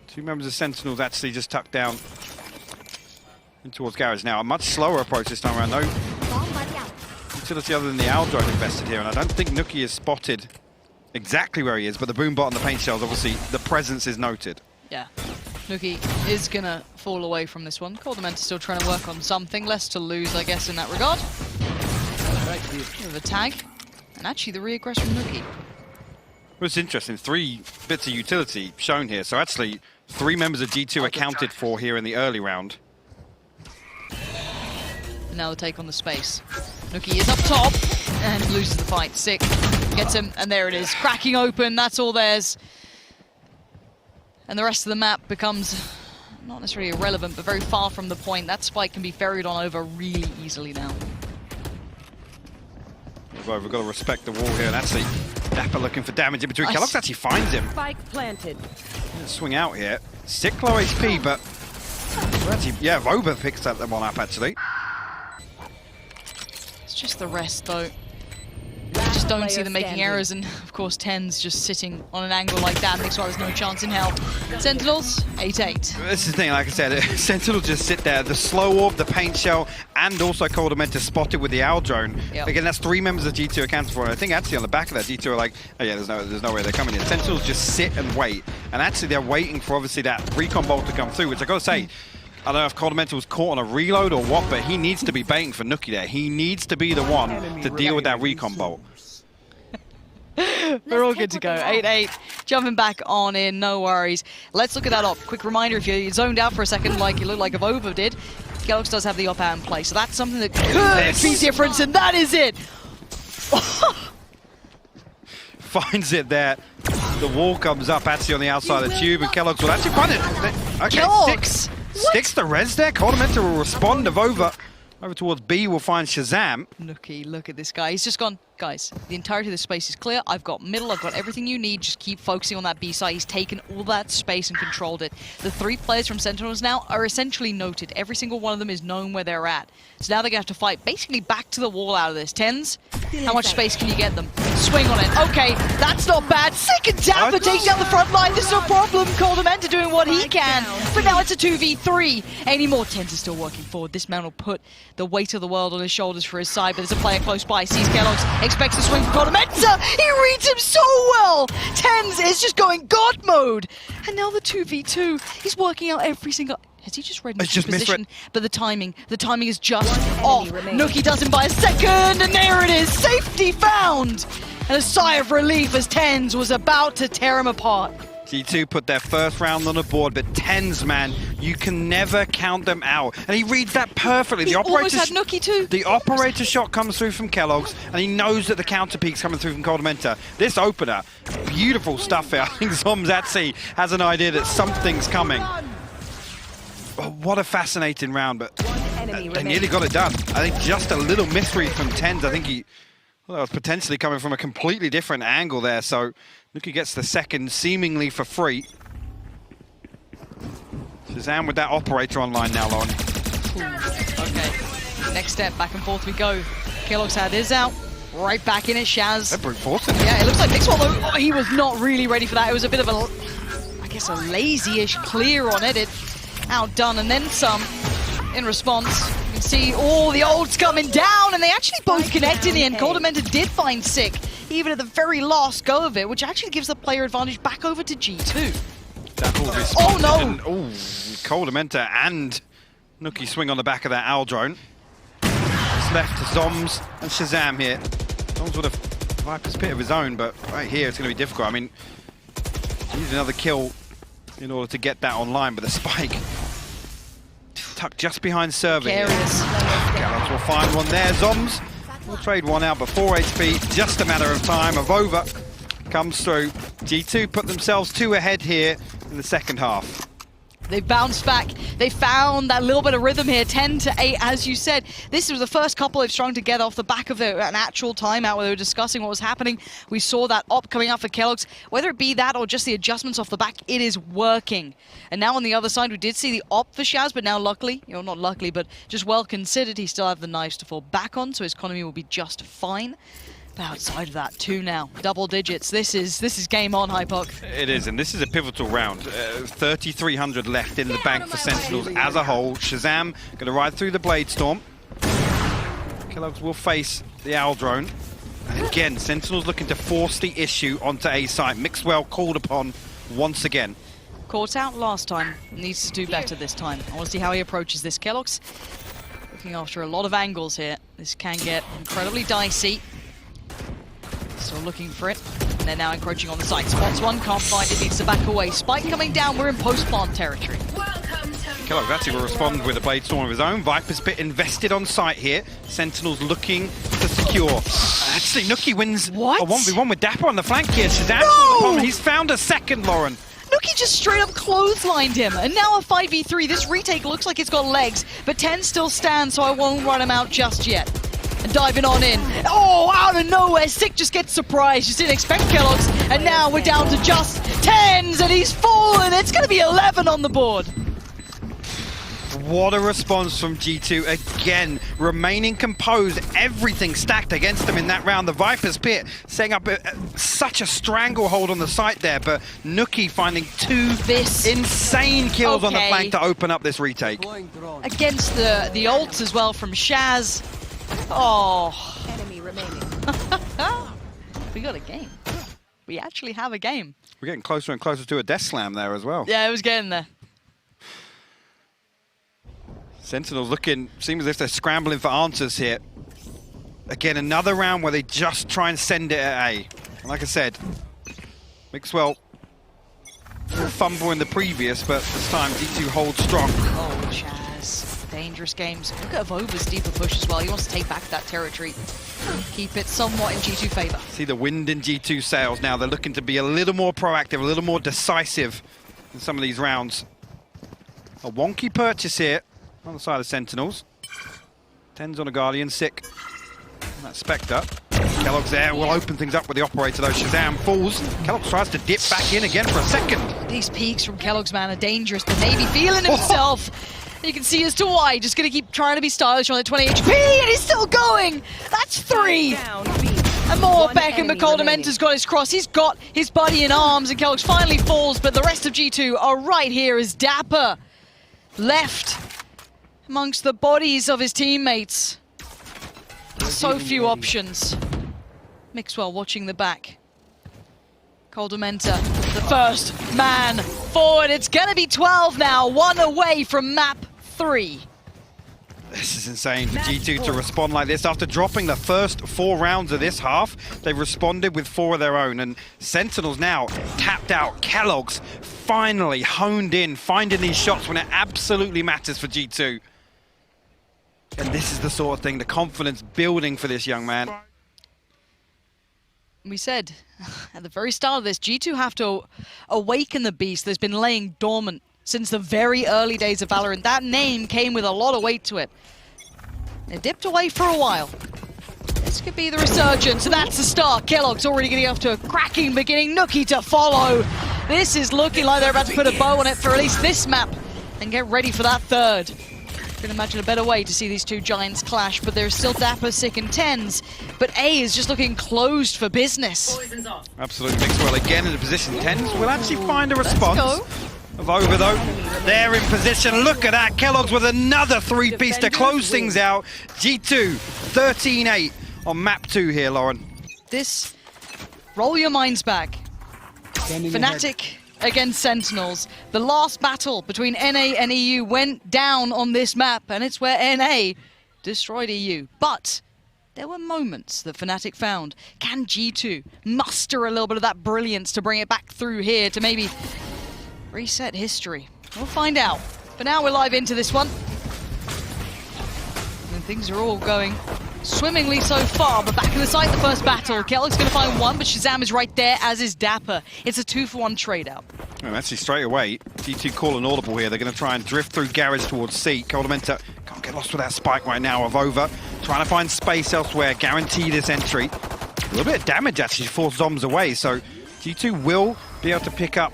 B: 2 members of Sentinels actually just tucked down in towards Garage. Now a much slower approach this time around. No utility other than the Owl drone invested here, and I don't think Nuki is spotted exactly where he is, but the boom bot and the paint shells, obviously the presence is noted.
A: Yeah, Nuki is gonna fall away from this one. Coldamen's still trying to work on something, less to lose I guess in that regard. Bit of a tag, and actually the re-aggress from Nuki.
B: Well, it's interesting, 3 bits of utility shown here, so actually 3 members of G2 accounted for here in the early round.
A: And now the take on the space. Nuki is up top, and loses the fight. Sick, gets him, and there it is. Cracking open, that's all theirs. And the rest of the map becomes not necessarily irrelevant, but very far from the point. That spike can be ferried on over really easily now.
B: Well, we've got to respect the wall here, and actually Dapper looking for damage in between. Kellogg actually finds him.
F: Spike planted.
B: Swing out here. 6 low HP, but actually, yeah, Voba picks that one up actually.
A: It's just the rest though. I just don't see them making errors, and of course Ten's just sitting on an angle like that makes sure there's no chance in hell. Sentinels, 8-8.
B: This is the thing, like I said, Sentinel just sit there. The slow orb, the paint shell, and also Coldamenta spotted with the Owl drone.
A: Yep.
B: Again, that's 3 members of G2 accounted for, and I think actually on the back of that, G2 are like, oh yeah, there's no way they're coming in. Sentinels just sit and wait, and actually they're waiting for obviously that recon bolt to come through, which I gotta say, I don't know if Coldamenta was caught on a reload or what, but he needs to be baiting for Nuki there. He needs to be the one to deal with that recon bolt.
A: We're all good to go. 8-8. Jumping back on in, no worries. Let's look at that op. Quick reminder, if you're zoned out for a second like you look like Avova did, Kellogg's does have the op out in play. So that's something that could be different, and that is it.
B: Finds it there. The wall comes up actually on the outside of the tube, and Kellogg's will actually find it. Okay,
A: Kellogg's!
B: Sticks the res there. Coldamenta will respond to Vova. Over towards B, we'll find Shazam.
A: Nuki, look at this guy. He's just gone, guys, the entirety of the space is clear. I've got middle, I've got everything you need. Just keep focusing on that B side. He's taken all that space and controlled it. The 3 players from Sentinels now are essentially noted. Every single one of them is known where they're at. So now they're going to have to fight basically back to the wall out of this. Tens, how much space can you get them? Swing on it. Okay, that's not bad. Second Dapper takes down the front line. There's no problem. Coldamenta doing what he can. But now it's a 2v3. Any more Tens is still working forward. This man will put the weight of the world on his shoulders for his side, but there's a player close by. Sees Kellogg's, expects a swing from Coldamenta. He reads him so well. Tens is just going God mode. And now the 2v2. He's working out every single... Has he just read Nuki's position? But the timing is just off. Nuki does him by a second, and there it is. Safety found. And a sigh of relief as Tens was about to tear him apart.
B: G2 put their first round on the board, but Tens, man, you can never count them out. And he reads that perfectly.
A: He almost had Nookie too.
B: The operator shot comes through from Kellogg's, and he knows that the counter peak's coming through from Coldamenta. This opener, beautiful stuff here. I think Zomzatsi has an idea that something's coming. Oh, what a fascinating round, but they nearly got it done. I think just a little misread from Tens. I think he was potentially coming from a completely different angle there, so Nookie gets the second seemingly for free. Shazam with that operator online now, Lauren.
A: Okay, next step, back and forth we go. Kellogg's had his out, right back in it, Shaz.
B: They're brute forcing it.
A: Yeah, it looks like Mixwell, though, he was not really ready for that. It was a bit of a, I guess, a lazy-ish clear on it. It outdone and then some in response. You can see all the ults coming down, and they actually both connect in the end. Coldamenta did find Sick, even at the very last go of it, which actually gives the player advantage back over to G2. Oh no!
B: Oh, Coldamenta and Nookie swing on the back of that Owl drone. It's left to Zoms and Shazam here. Zoms with a Viper's Pit of his own, but right here it's going to be difficult. I mean, he needs another kill in order to get that online, but the spike tucked just behind Server here. Gallows will find one there. Zoms will trade one out, but 4 HP, just a matter of time. Avova comes through. G2 put themselves 2 ahead here in the second half.
A: They bounced back. They found that little bit of rhythm here, 10-8, as you said. This was the first couple they've strung together off the back of an actual timeout where they were discussing what was happening. We saw that op coming out for Kellogg's. Whether it be that or just the adjustments off the back, it is working. And now on the other side, we did see the op for Shaz, but now luckily, you know, not luckily, but just well considered, he still have the knives to fall back on, so his economy will be just fine. But outside of that, 2 now, double digits. This is game on, Hypok.
B: It is, and this is a pivotal round. 3,300 left in the bank for Sentinels as a whole. Shazam going to ride through the Blade Storm. Kellogg's will face the Owl drone. And again, Sentinels looking to force the issue onto A site. Mixwell called upon once again.
A: Caught out last time, needs to do better this time. I want to see how he approaches this. Kellogg's looking after a lot of angles here. This can get incredibly dicey. Still looking for it. And they're now encroaching on the site. Spots one, can't find it, needs to back away. Spike coming down, we're in post-plant territory.
B: Kellogg actually will respond with a Blade Storm of his own. Viper's Pit invested on site here. Sentinels looking to secure. Actually, Nookie wins
A: what?
B: a 1v1 with Dapper on the flank here. Shazam, he's found a second, Lauren.
A: Nookie just straight up clotheslined him, and now a 5v3. This retake looks like it's got legs, but 10 still stands, so I won't run him out just yet. And diving on in. Oh, out of nowhere, Sick just gets surprised. Just didn't expect Kellogg's, and now we're down to just 10s, and he's fallen. It's going to be 11 on the board.
B: What a response from G2. Again, remaining composed. Everything stacked against them in that round. The Viper's Pit setting up such a stranglehold on the site there, but Nookie finding 2 insane kills on the flank to open up this retake.
A: Against the ults as well from Shaz. Oh.
F: Enemy remaining.
A: We got a game. We actually have a game.
B: We're getting closer and closer to a death slam there as well.
A: Yeah, it was getting there.
B: Sentinels looking, seems as if they're scrambling for answers here. Again, another round where they just try and send it at A. And like I said, Mixwell will fumble in the previous, but this time G2 holds strong.
A: Oh, Chaz. Dangerous games. Look at Avova's deeper push as well. He wants to take back that territory. Keep it somewhat in G2 favor.
B: See the wind in G2 sails now. They're looking to be a little more proactive, a little more decisive in some of these rounds. A wonky purchase here on the side of Sentinels. 10's on a Guardian, Sick. And that Spectre. Kellogg's there, will open things up with the operator though. Shazam falls. Kellogg tries to dip back in again for a second.
A: These peaks from Kellogg's, man, are dangerous, but maybe feeling himself. You can see as to why. Just going to keep trying to be stylish on the 20 HP, and he's still going. That's 3. And more Beckham, but Coldamenta's got his cross. He's got his buddy in arms, and Kellogg's finally falls, but the rest of G2 are right here as Dapper left amongst the bodies of his teammates. So few options. Mixwell watching the back. Coldamenta, the first man forward. It's going to be 12 now, 1 away from map 3.
B: This is insane for G2 to respond like this. After dropping the first 4 rounds of this half, they've responded with 4 of their own. And Sentinels now tapped out. Kellogg's finally honed in, finding these shots when it absolutely matters for G2. And this is the sort of thing, the confidence building for this young man.
A: We said at the very start of this, G2 have to awaken the beast that's been laying dormant since the very early days of Valorant. That name came with a lot of weight to it. It dipped away for a while. This could be the resurgence, and that's the start. Kellogg's already getting off to a cracking beginning. Nuki to follow. This is looking like they're about to put a bow on it for at least this map and get ready for that third. Couldn't imagine a better way to see these two giants clash, but there's still Dapper, Sick, and Tens. But A is just looking closed for business.
B: Absolutely. Mixwell again in a position. Tens will actually find a response.
A: Let's go.
B: Over though, they're in position. Look at that, Kellogg's with another 3-piece to close things out. G2, 13-8 on map 2 here, Lauren.
A: This, roll your minds back. Fnatic against Sentinels. The last battle between NA and EU went down on this map, and it's where NA destroyed EU. But there were moments that Fnatic found. Can G2 muster a little bit of that brilliance to bring it back through here to maybe reset history? We'll find out. But now we're live into this one. And things are all going swimmingly so far, but back in the site, the first battle. Kellogg's going to find one, but Shazam is right there, as is Dapper. It's a 2-for-1 trade-out.
B: And actually, straight away, G2 call an audible here. They're going to try and drift through garage towards C. Coldamenta can't get lost with that spike right now of Over. Trying to find space elsewhere, guarantee this entry. A little bit of damage actually to force Zombs away, so G2 will be able to pick up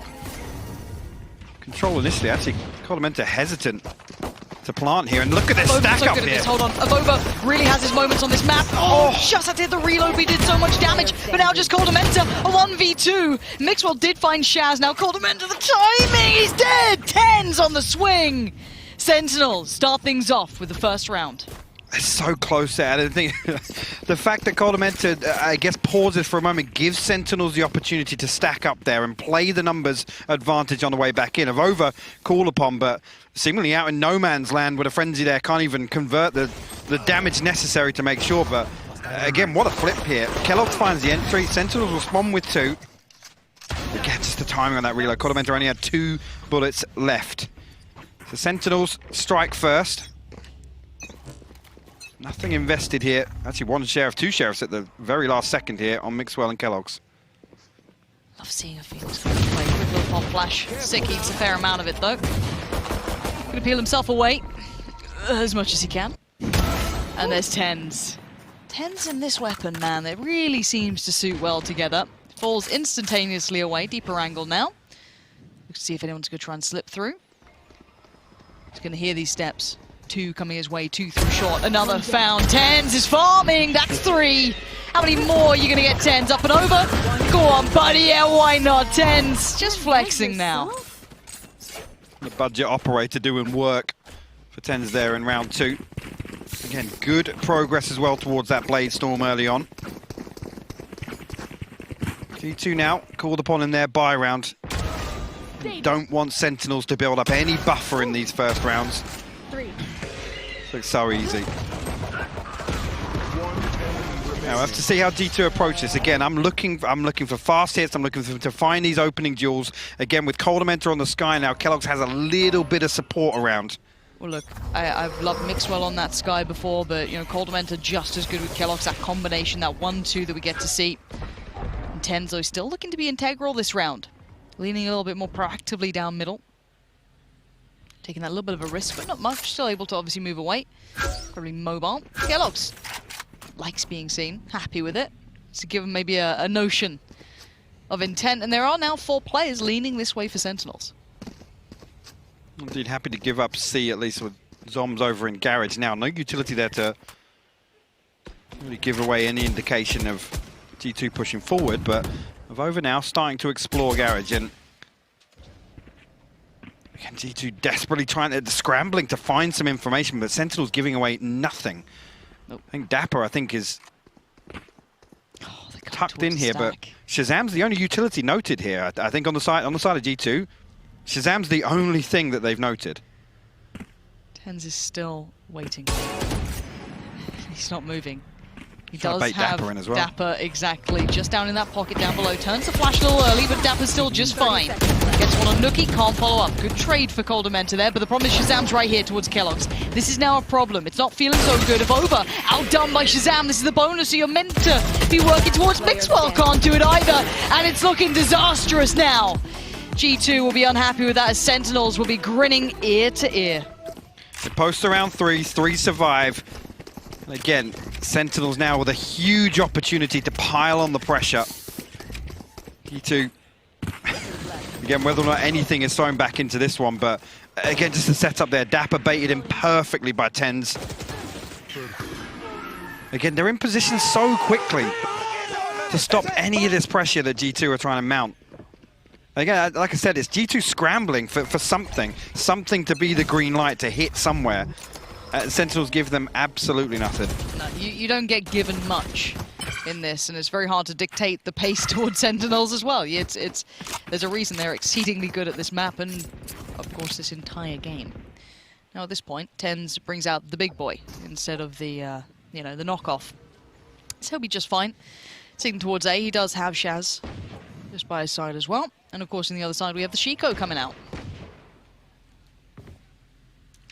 B: control initially. Actually, Coldamenta hesitant to plant here, and look at this stack up here.
A: Hold on, Avova really has his moments on this map. Oh, just had to hit the reload, but he did so much damage. But now just Coldamenta, a 1v2. Mixwell did find Shaz, now Coldamenta, the timing, he's dead! Tens on the swing. Sentinels start things off with the first round.
B: It's so close there. I think the fact that Coldamenta, I guess, pauses for a moment gives Sentinels the opportunity to stack up there and play the numbers advantage on the way back in. Avova call upon, but seemingly out in no man's land with a frenzy there, can't even convert the damage necessary to make sure. But again, what a flip here. Kellogg finds the entry. Sentinels will spawn with 2. Again, just the timing on that reload. Coldamenta only had 2 bullets left. So Sentinels strike first. Nothing invested here. Actually, 1 sheriff, 2 sheriffs at the very last second here on Mixwell and Kellogg's.
A: Love seeing a Phoenix play. Quick little pop flash. Sick eats a fair amount of it, though. Gonna peel himself away as much as he can. And there's Tens. Tens in this weapon, man, it really seems to suit well together. Falls instantaneously away. Deeper angle now. Let's see if anyone's gonna try and slip through. He's gonna hear these steps. 2 coming his way, 2 through short, another found. Tens is farming, that's 3. How many more are you gonna get? Tens up and over? Go on, buddy, yeah, why not? Tens, just flexing now.
B: The budget operator doing work for Tens there in round 2. Again, good progress as well towards that Blade Storm early on. G2 now, called upon in their buy round. Don't want Sentinels to build up any buffer in these first rounds.
C: 3.
B: Looks so easy. Now, we'll have to see how G2 approach this. Again, I'm looking for fast hits. I'm looking to find these opening duels. Again, with Coldamenta on the sky now, Kellogg's has a little bit of support around.
A: Well, look, I've loved Mixwell on that sky before, but, you know, Coldamenta just as good with Kellogg's. That combination, that 1-2 that we get to see. And Tenzo still looking to be integral this round. Leaning a little bit more proactively down middle. Taking that little bit of a risk, but not much. Still able to obviously move away. Probably mobile. Kellogg's likes being seen. Happy with it. To give him maybe a notion of intent. And there are now 4 players leaning this way for Sentinels.
B: Indeed, happy to give up C, at least with Zombs over in garage now. No utility there to really give away any indication of G2 pushing forward, but Avova now starting to explore garage. And again, G2 desperately scrambling to find some information, but Sentinel's giving away nothing.
A: Nope.
B: I think Dapper, is tucked in here, but Shazam's the only utility noted here. I think on the side of G2, Shazam's the only thing that they've noted.
A: Tens is still Waiting. He's not moving. He
B: Trying to
A: does
B: bait
A: have
B: Dapper in as well.
A: Dapper, exactly, just down in that pocket down below. Turns the flash a little early, but Dapper's still just fine. Gets one on Nookie, can't follow up. Good trade for Coldamenta there, but the problem is Shazam's right here towards Kellogg's. This is now a problem. It's not feeling so good. If over, outdone by Shazam, this is the bonus, so you're meant to be working towards. Mixwell can't do it either, and it's looking disastrous now. G2 will be unhappy with that as Sentinels will be grinning ear to ear.
B: They post around 3 survive. And again, Sentinels now with a huge opportunity to pile on the pressure. G2, again, whether or not anything is thrown back into this one, but again, just the setup there. Dapper baited him perfectly by TenZ. Again, they're in position so quickly to stop any of this pressure that G2 are trying to mount. Again, like I said, it's G2 scrambling for something to be the green light to hit somewhere. Sentinels give them absolutely nothing.
A: No, you don't get given much in this, and it's very hard to dictate the pace towards Sentinels as well. There's a reason they're exceedingly good at this map, and of course this entire game. Now at this point, TenZ brings out the big boy instead of the the knockoff. So he'll be just fine. Seeing towards A, he does have Shaz just by his side as well, and of course on the other side we have the Shiko coming out.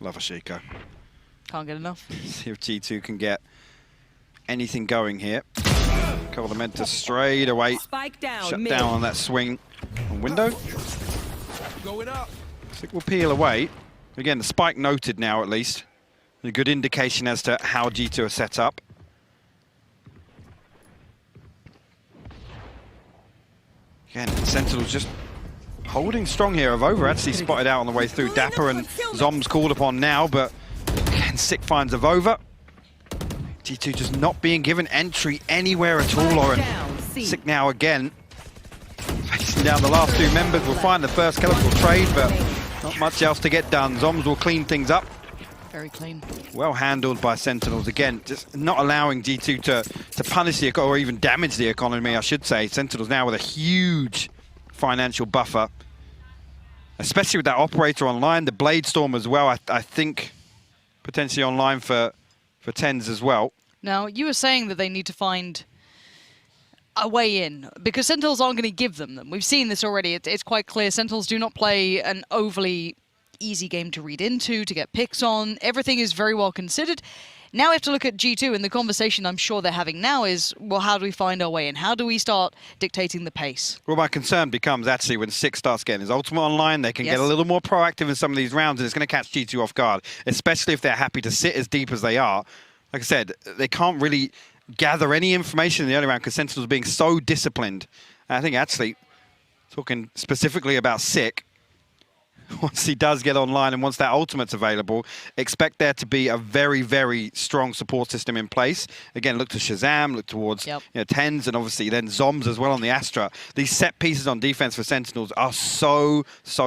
B: Love a Shiko.
A: Can't get enough.
B: See if G2 can get anything going here. Coldamenta straight away.
F: Spike down.
B: Shut
F: mid.
B: down on that swing on window.
E: Going up.
B: Sick will peel away. Again, the spike noted now at least. A good indication as to how G2 are set up. Again, Sentinels just holding strong here. Avova actually spotted out on the way through. Dapper and Zom's called upon now, but again, Sick finds Avova. G2 just not being given entry anywhere at all, Lauren. Sick now again. Facing down the last two members. Will find the first chemical trade, but not much else to get done. Zoms will clean things up.
A: Very clean.
B: Well handled by Sentinels. Again, just not allowing G2 to punish the economy, or even damage the economy, I should say. Sentinels now with a huge financial buffer. Especially with that operator online, the Blade Storm as well, I think potentially online for TenZ as well.
A: Now, you were saying that they need to find a way in, because Sentinels aren't going to give them. We've seen this already. It's quite clear. Sentinels do not play an overly easy game to read into, to get picks on. Everything is very well considered. Now we have to look at G2, and the conversation I'm sure they're having now is, well, how do we find our way in? How do we start dictating the pace?
B: Well, my concern becomes actually when Sick starts getting his ultimate online, they can get a little more proactive in some of these rounds, and it's going to catch G2 off guard, especially if they're happy to sit as deep as they are. Like I said, they can't really gather any information in the early round because Sentinels being so disciplined. And I think actually, talking specifically about Sick, once he does get online and once that ultimate's available, expect there to be a very, very strong support system in place. Again, look to Shazam, look towards TenZ, and obviously then Zoms as well on the Astra. These set pieces on defense for Sentinels are so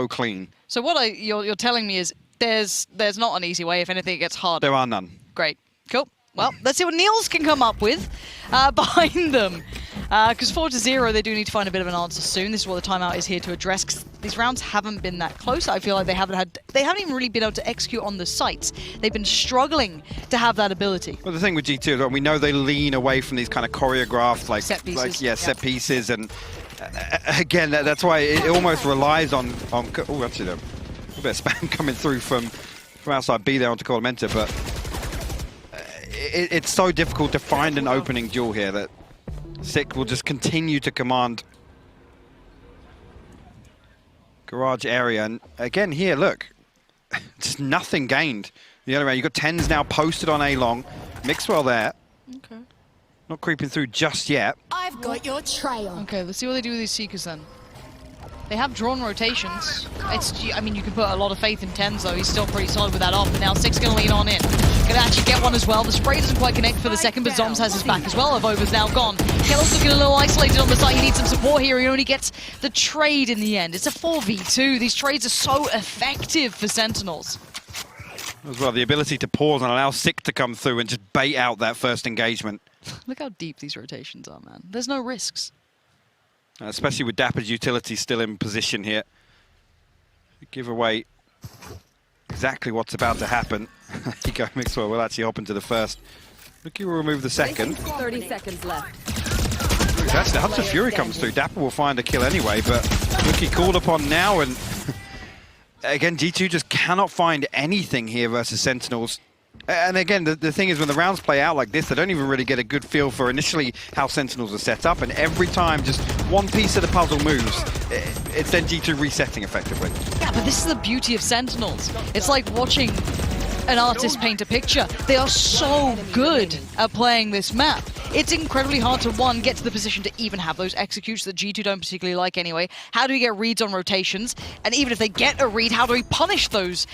B: clean.
A: So what you're telling me is there's not an easy way. If anything, it gets harder.
B: There are none.
A: Great. Cool. Well, let's see what Niels can come up with behind them. Because 4-0, they do need to find a bit of an answer soon. This is what the timeout is here to address. 'Cause these rounds haven't been that close. I feel like they haven't even really been able to execute on the sites. They've been struggling to have that ability.
B: Well, the thing with G2 is we know they lean away from these kind of choreographed, set pieces, and again, that's why it almost relies on. Oh, actually, a bit of spam coming through from outside B there onto Coldamenta, but it's so difficult to find an opening duel here that Sick will just continue to command garage area. And again here, look, just nothing gained. The other way, you've got TenZ now posted on A long. Mixwell there.
A: Okay.
B: Not creeping through just yet.
C: I've got your trail.
A: Okay, let's see what they do with these Seekers then. They have drawn rotations. I mean, you can put a lot of faith in TenZ though. He's still pretty solid with that off. And now Sick's going to lean on in. Going to actually get one as well. The spray doesn't quite connect for the second, but Zoms has his back as well. Avova's now gone. Kellogg's looking a little isolated on the side. He needs some support here. He only gets the trade in the end. It's a 4v2. These trades are so effective for Sentinels.
B: As well, the ability to pause and allow Sick to come through and just bait out that first engagement.
A: Look how deep these rotations are, man. There's no risks.
B: Especially with Dapper's utility still in position here. Give away exactly what's about to happen. You go, Mixwell will actually hop into the first. Nuki will remove the second.
F: 30 seconds left.
B: Actually, Hunter Fury comes through. Dapper will find a kill anyway, but Nuki called upon now, and again, G2 just cannot find anything here versus Sentinels. And again, the thing is, when the rounds play out like this, they don't even really get a good feel for initially how Sentinels are set up, and every time just one piece of the puzzle moves, it's then G2 resetting effectively.
A: Yeah, but this is the beauty of Sentinels. It's like watching an artist paint a picture. They are so good at playing this map. It's incredibly hard to, one, get to the position to even have those executions that G2 don't particularly like anyway. How do we get reads on rotations? And even if they get a read, how do we punish those?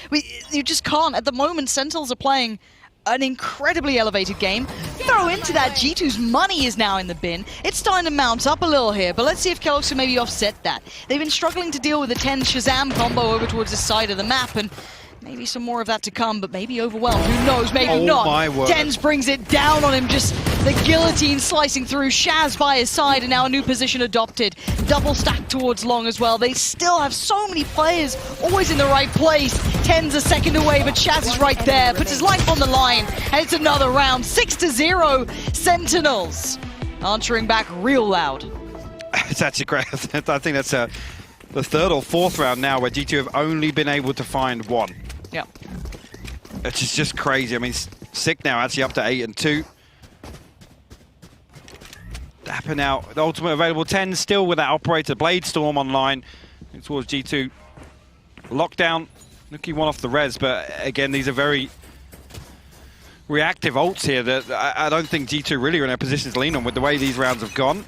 A: You just can't. At the moment, Sentinels are playing an incredibly elevated game. Throw into that, G2's money is now in the bin. It's starting to mount up a little here, but let's see if Kellogg's can maybe offset that. They've been struggling to deal with the 10 Shazam combo over towards this side of the map, and maybe some more of that to come, but maybe overwhelmed. Who knows? Maybe not.
B: My word.
A: Tens brings it down on him, just the guillotine slicing through. Shaz by his side, and now a new position adopted. Double stack towards Long as well. They still have so many players always in the right place. Tens a second away, but Shaz is right there. Puts his life on the line, and it's another round. 6-0. Sentinels answering back real loud.
B: It's actually great. I think that's the third or fourth round now where G2 have only been able to find one.
A: Yeah.
B: It's just crazy. I mean, Sick now actually up to 8-2. Dapper now, the ultimate available 10 still with that operator Blade Storm online towards G2. Lockdown, Nuki one off the res, but again, these are very reactive ults here that I don't think G2 really are in a position to lean on with the way these rounds have gone.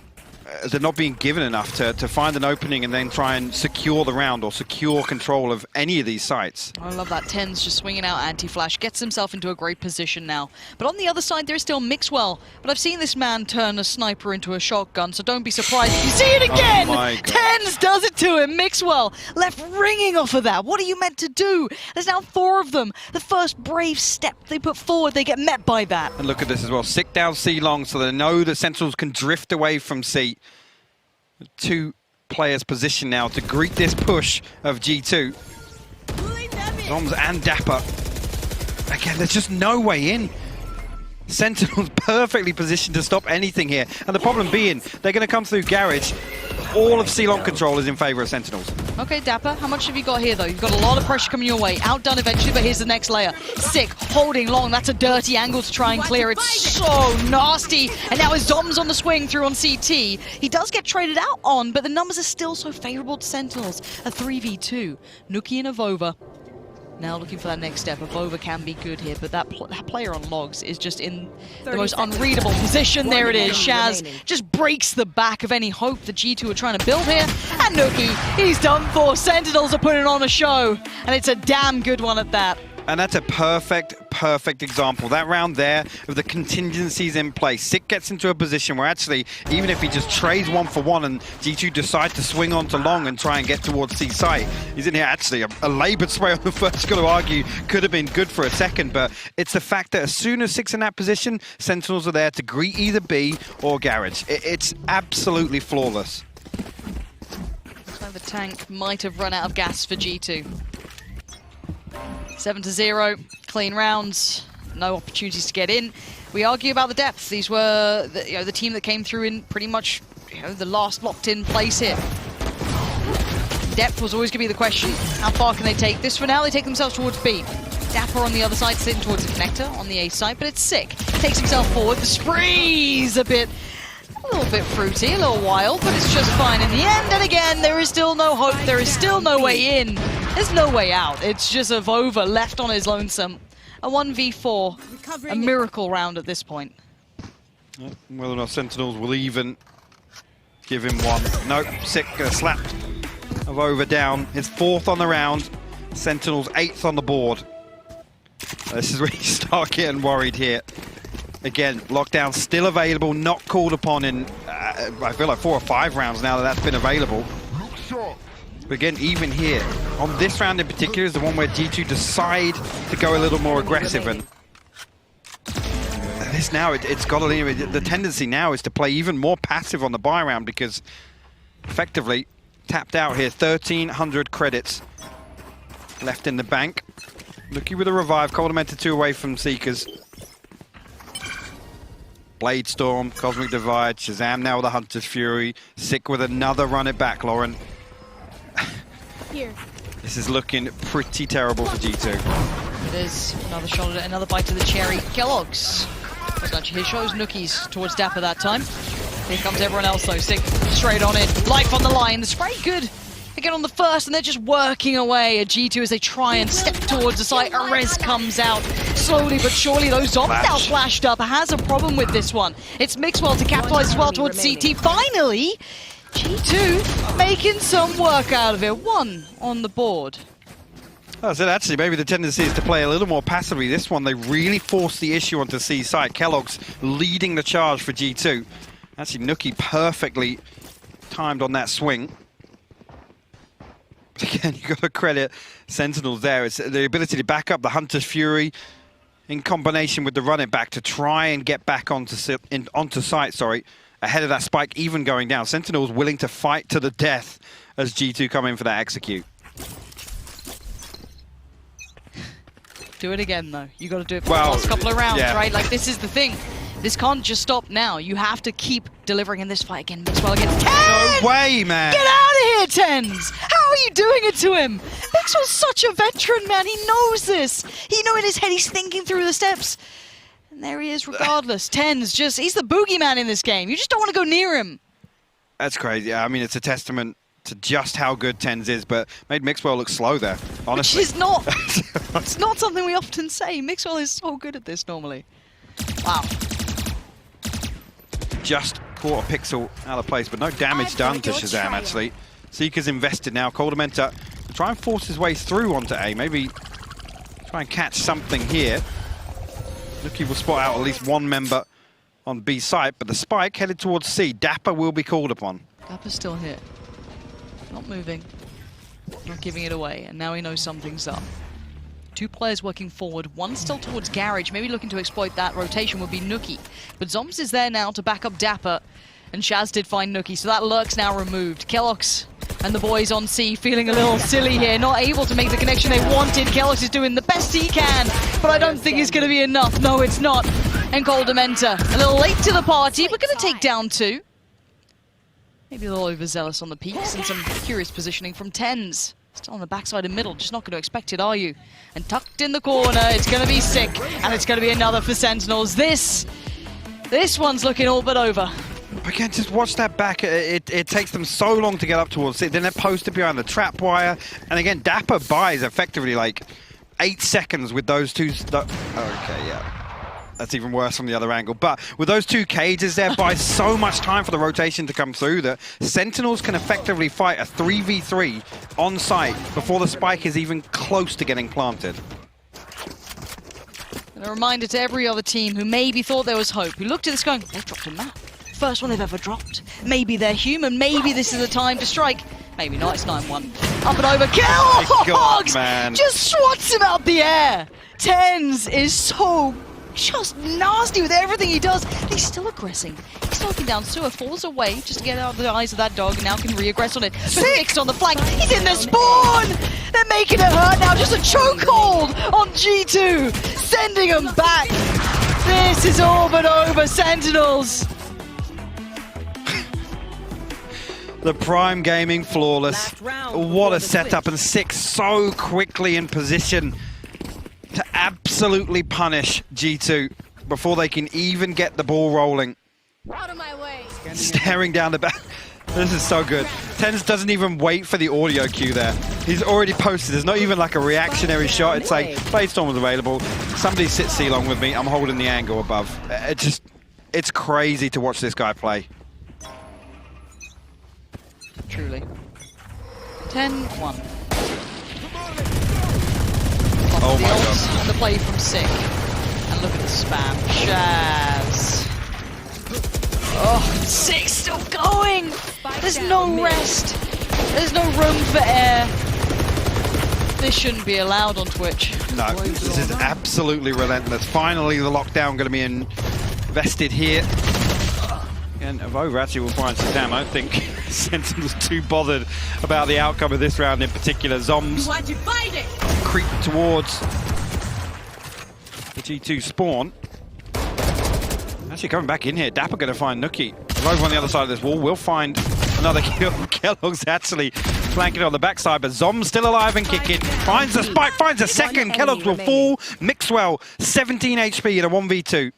B: They're not being given enough to find an opening and then try and secure the round or secure control of any of these sites.
A: I love that. Tens just swinging out anti-flash, gets himself into a great position now. But on the other side, there's still Mixwell. But I've seen this man turn a sniper into a shotgun, so don't be surprised if you see it again!
B: Oh my God.
A: Tens does it to him. Mixwell left ringing off of that. What are you meant to do? There's now 4 of them. The first brave step they put forward, they get met by that.
B: And look at this as well. Sick down C long, so they know that Sentinels can drift away from C. 2 players position now to greet this push of G2. Doms and Dapper. Again, there's just no way in. Sentinels perfectly positioned to stop anything here. And the problem being, they're going to come through Garage. All of C-Long control is in favor of Sentinels.
A: Okay, Dapper, how much have you got here, though? You've got a lot of pressure coming your way. Outdone eventually, but here's the next layer. Sick, holding Long. That's a dirty angle to try and clear. It's so nasty. And now his Zom's on the swing through on CT. He does get traded out on, but the numbers are still so favorable to Sentinels. A 3v2. Nuki and Avova. Now looking for that next step. Avova can be good here, but that player on Logs is just in the most unreadable position. There it is. Shaz just breaks the back of any hope that G2 are trying to build here. And Nuki, he's done for. Sentinels are putting on a show, and it's a damn good one at that.
B: And that's a perfect example. That round there of the contingencies in place. Sick gets into a position where actually, even if he just trades 1-for-1 and G2 decide to swing on to Long and try and get towards C site, he's in here actually a laboured spray on the first, got to argue, could have been good for a second, but it's the fact that as soon as Sick's in that position, Sentinels are there to greet either B or Garage. It's absolutely flawless.
A: Looks like the tank might have run out of gas for G2. 7-0, clean rounds, no opportunities to get in. We argue about the depth. These were the team that came through in pretty much the last locked-in place here. Depth was always going to be the question. How far can they take this? For now, they take themselves towards B. Dapper on the other side, sitting towards the connector on the A side, but it's Sick. Takes himself forward. The spree's a little bit fruity, a little wild, but it's just fine in the end. And again, there is still no hope. There is still no way in. There's no way out. It's just Avova left on his lonesome. A 1v4, a miracle round at this point.
B: Whether or not Sentinels will even give him one. Nope, Sick slapped Avova down. His 4th on the round. Sentinels 8th on the board. This is where you start getting worried here. Again, lockdown still available, not called upon in, I feel like 4 or 5 rounds now that's been available. But again, even here, on this round in particular is the one where G2 decide to go a little more aggressive. And this now, it's got to leave. The tendency now is to play even more passive on the buy round because effectively tapped out here, 1,300 credits left in the bank. Nuki with a revive. Coldamenta 2 away from Seekers. Blade Storm, Cosmic Divide, Shazam now with a Hunter's Fury. Sick with another run it back, Lauren.
C: Here.
B: This is looking pretty terrible for G2.
A: It is. Another shot at it, another bite to the cherry. Kellogg's. He shows Nookies towards Dapper that time. Here comes everyone else though. Sick straight on it. Life on the line. The spray good. They get on the first and they're just working away at G2 as they try and step towards the site. Arez comes out slowly but surely. Those Zombs now flashed up. Has a problem with this one. It's Mixwell to capitalize as well towards CT. Finally, G2 making some work out of it. 1 on the board.
B: I said actually maybe the tendency is to play a little more passively. This one they really forced the issue onto C side. Kellogg's leading the charge for G2. Actually Nuki perfectly timed on that swing. But again, you've got to credit Sentinels there. It's the ability to back up the Hunter's Fury in combination with the run it back to try and get back onto site, ahead of that spike even going down. Sentinels willing to fight to the death as G2 come in for that execute.
A: Do it again though. You got to do it for the last couple of rounds, right? Like this is the thing. This can't just stop now. You have to keep delivering in this fight again. Mixwell against Ten!
B: No way, man!
A: Get out of here, Tens! How are you doing it to him? Mixwell's such a veteran, man. He knows this. He knows in his head he's thinking through the steps. And there he is regardless. Tens just, he's the boogeyman in this game. You just don't want to go near him.
B: That's crazy. I mean, it's a testament to just how good Tens is, but made Mixwell look slow there, honestly.
A: Which is not, it's not something we often say. Mixwell is so good at this normally. Wow.
B: Just caught a pixel out of place, but no damage done to Shazam, actually. Seeker's invested now. Coldamenta try and force his way through onto A. Maybe try and catch something here. Nuki will spot out at least one member on B site, but the spike headed towards C. Dapper will be called upon.
A: Dapper's still here. Not moving. Not giving it away, and now he knows something's up. 2 players working forward, 1 still towards Garage, maybe looking to exploit that rotation would be Nuki. But Zombs is there now to back up Dapper, and Shaz did find Nuki, so that lurk's now removed. Kellogg's and the boys on C feeling a little silly here, not able to make the connection they wanted. Kellogg's is doing the best he can, but I don't think it's going to be enough. No, it's not. And Coldamenta, a little late to the party, but going to take down 2. Maybe a little overzealous on the peaks, and some curious positioning from Tens. Still on the backside and middle, just not going to expect it, are you? And tucked in the corner, it's going to be Sick, and it's going to be another for Sentinels. This one's looking all but over.
B: Again, just watch that back. It takes them so long to get up towards it. Then they're posted behind the trap wire. And again, Dapper buys effectively like 8 seconds with those two. Okay, yeah. That's even worse from the other angle. But with those 2 cages there, buys so much time for the rotation to come through that Sentinels can effectively fight a 3v3 on site before the spike is even close to getting planted.
A: And a reminder to every other team who maybe thought there was hope, who looked at this going, they've dropped a map. First one they've ever dropped. Maybe they're human. Maybe this is the time to strike. Maybe not. It's 9-1. Up and over. Kellogg's just swats him out the air. Tens is so just nasty with everything he does. He's still aggressing. He's looking down. Sewer falls away just to get out of the eyes of that dog. And now can re-aggress on it. Fixed on the flank. He's in the spawn. They're making it hurt now. Just a chokehold on G2. Sending him back. This is all but over. Sentinels.
B: The Prime Gaming flawless. What a setup, and Sick so quickly in position to absolutely punish G2 before they can even get the ball rolling.
C: Out of my way.
B: Staring down the back. This is so good. Tens doesn't even wait for the audio cue there. He's already posted. There's not even like a reactionary shot. It's like, Blade Storm was available. Somebody sit C-long with me. I'm holding the angle above. It's crazy to watch this guy play.
A: Truly. 10-1.
B: Oh my god.
A: And the play from Sick. And look at the spam. Shaz. Oh, Sick still going! There's no rest. There's no room for air. This shouldn't be allowed on Twitch.
B: No, this is absolutely relentless. Finally, the lockdown going to be invested here. And Avova actually will find some damn. I don't think Sentinel's too bothered about the outcome of this round in particular. Zombs creep towards G2 spawn. Actually coming back in here, Dapper going to find Nookie. Over on the other side of this wall, we'll find another kill. Kellogg's actually flanking on the backside, but Zom's still alive and kicking. Finds the spike, finds a second. Kellogg's will fall. Mixwell, 17 HP in a 1v2.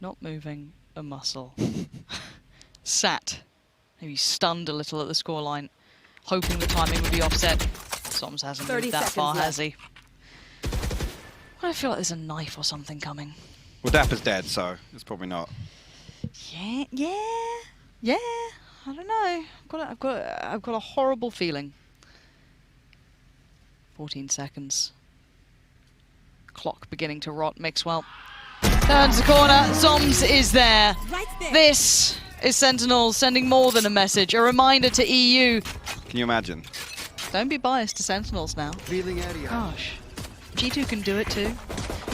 A: Not moving a muscle. Sat. Maybe stunned a little at the scoreline, hoping the timing would be offset. Soms hasn't moved that far, has he? I feel like there's a knife or something coming.
B: Well, Dapper's dead, so it's probably not.
A: Yeah. I don't know. I've got a horrible feeling. 14 seconds. Clock beginning to rot. Mixwell turns the corner. Zoms is there. This is Sentinels sending more than a message. A reminder to EU.
B: Can you imagine?
A: Don't be biased to Sentinels now. Gosh. G2 can do it too.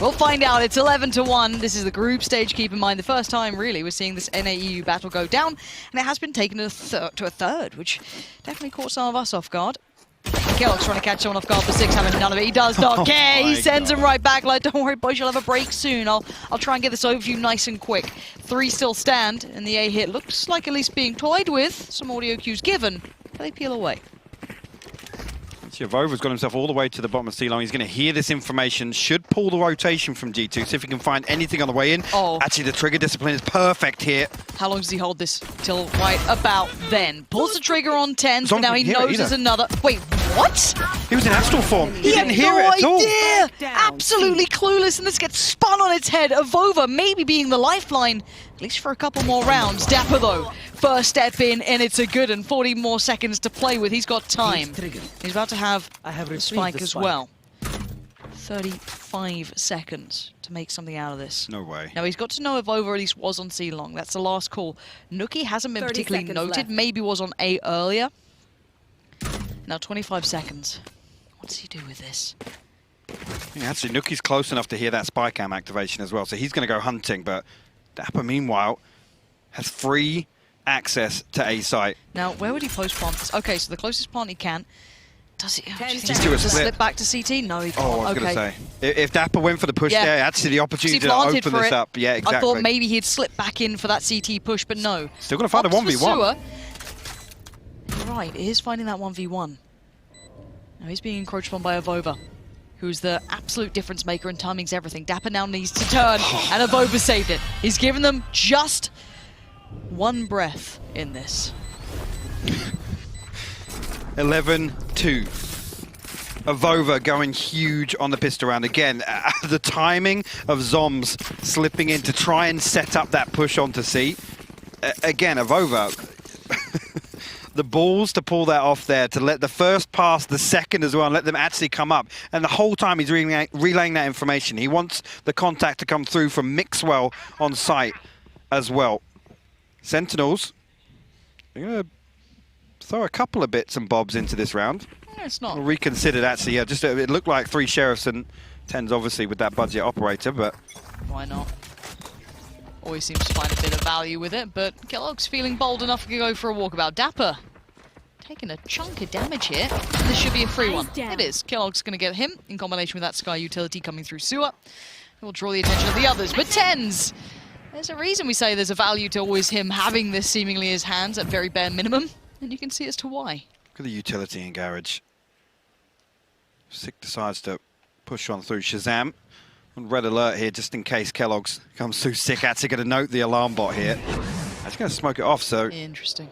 A: We'll find out. It's 11-1. This is the group stage. Keep in mind, the first time, really, we're seeing this NAEU battle go down, and it has been taken to a third, which definitely caught some of us off guard. Kellogg's trying to catch someone off guard for 6, having none of it. He does not care. He sends him right back like, don't worry, boys, you'll have a break soon. I'll try and get this overview nice and quick. 3 still stand, and the A hit looks like at least being toyed with. Some audio cues given, but they peel away.
B: Vova's got himself all the way to the bottom of C-Long. He's going to hear this information, should pull the rotation from G2, see if he can find anything on the way in.
A: Oh.
B: Actually, the trigger discipline is perfect here.
A: How long does he hold this? Till right about then. Pulls the trigger on 10, but now he knows there's another. Wait, what?
B: He was in Astral form. He didn't
A: had
B: hear
A: no
B: it at all.
A: idea. Absolutely clueless, and this gets spun on its head. Avova maybe being the lifeline, at least for a couple more rounds. Dapper, though, first step in, and it's a good one. 40 more seconds to play with. He's got time. He's about to have the spike as well. 35 seconds to make something out of this.
B: No way.
A: Now, he's got to know if Over at least was on C-Long. That's the last call. Nookie hasn't been particularly noted.
F: Left.
A: Maybe was on A earlier. Now, 25 seconds. What does he do with this?
B: Yeah, actually, Nookie's close enough to hear that spy cam activation as well, so he's going to go hunting, but Dapper, meanwhile, has free access to A site.
A: Now, where would he post plant this? Okay, so the closest plant he can. Does he? Do you think
B: He's
A: he
B: do a
A: wants to
B: split.
A: slip back to CT? No, he can't.
B: Oh, I was going to say. If Dapper went for the push
A: Yeah.
B: there, actually the opportunity to
A: planted
B: open
A: for
B: this
A: it.
B: up. Yeah, exactly.
A: I thought maybe he'd slip back in for that CT push, but no.
B: Still going to find a
A: Opts for
B: 1v1.
A: Sewer. Right, he is finding that 1v1. Now he's being encroached on by Avova, who's the absolute difference maker and timing's everything. Dapper now needs to turn, and Avova saved it. He's given them just one breath in this.
B: 11-2. Avova going huge on the pistol round. Again, the timing of Zoms slipping in to try and set up that push onto C. Again, Avova, the balls to pull that off there, to let the first pass, the second as well, and let them actually come up. And the whole time he's relaying that information. He wants the contact to come through from Mixwell on site as well. Sentinels, they're going to throw a couple of bits and bobs into this round.
A: It's not.
B: Reconsidered, actually. Yeah, just it looked like 3 sheriffs and 10s, obviously, with that budget operator, but
A: Why not? Always seems to find a bit of value with it, but Kellogg's feeling bold enough to go for a walkabout. Dapper taking a chunk of damage here. This should be a free one. It is. Kellogg's going to get him in combination with that Sky utility coming through sewer. It will draw the attention of the others, but 10s! There's a reason we say there's a value to always him having this seemingly in his hands at very bare minimum, and you can see as to why.
B: look at the utility in Garage. Sick decides to push on through Shazam. On red alert here, just in case Kellogg's comes through. Sick actually going to note the alarm bot here. Actually going to smoke it off, so
A: Interesting.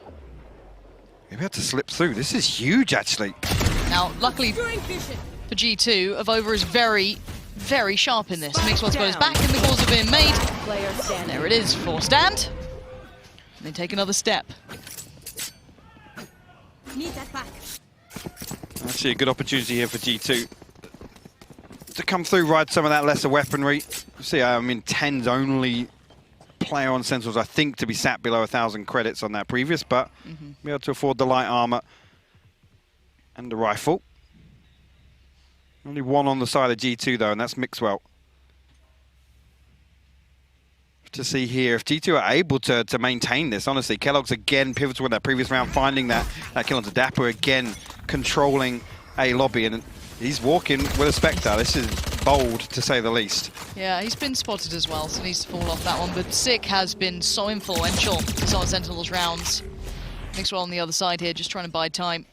B: maybe have to slip through. This is huge, actually.
A: Now, luckily for G2, Avova is very, very sharp in this. Mixwell's got his back and the calls have been made.
F: Player standing.
A: There it is, 4 stand. And they take another step.
C: Need that back.
B: Actually a good opportunity here for G2 to come through, ride some of that lesser weaponry. See, I mean, 10's only player on Sentinels, I think, to be sat below 1,000 credits on that previous, but be able to afford the light armor and the rifle. Only one on the side of G2 though, and that's Mixwell. to see here if G2 are able to maintain this. Honestly, Kellogg's again pivotal in that previous round, finding that kill onto Dapper, again controlling a lobby, and he's walking with a Spectre. This is bold, to say the least.
A: Yeah, he's been spotted as well, so needs to fall off that one. But Sick has been so influential in some of Sentinels rounds. Mixwell on the other side here, just trying to buy time.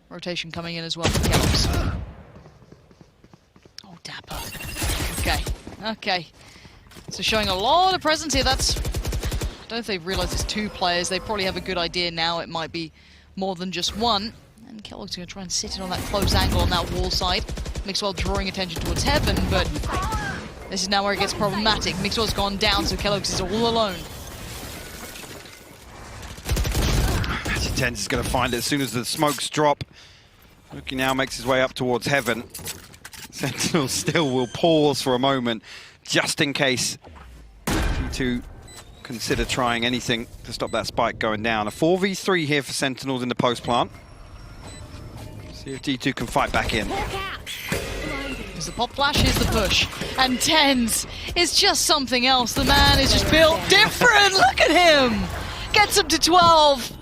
A: Rotation coming in as well for Kellogg's. Oh, Dapper. Okay. So showing a lot of presence here. I don't know if they've realized it's 2 players. They probably have a good idea now. It might be more than just one. And Kellogg's going to try and sit in on that close angle on that wall side. Mixwell drawing attention towards Heaven, but this is now where it gets problematic. Mixwell's gone down, so Kellogg's is all alone.
B: Tenz is going to find it as soon as the smokes drop. Nuki now makes his way up towards Heaven. Sentinel still will pause for a moment, just in case G2 consider trying anything to stop that spike going down. A 4v3 here for Sentinels in the post plant. See if G2 can fight back in.
A: There's the pop flash, here's the push. And Tenz is just something else. The man is just built different. Look at him. Gets him to 12.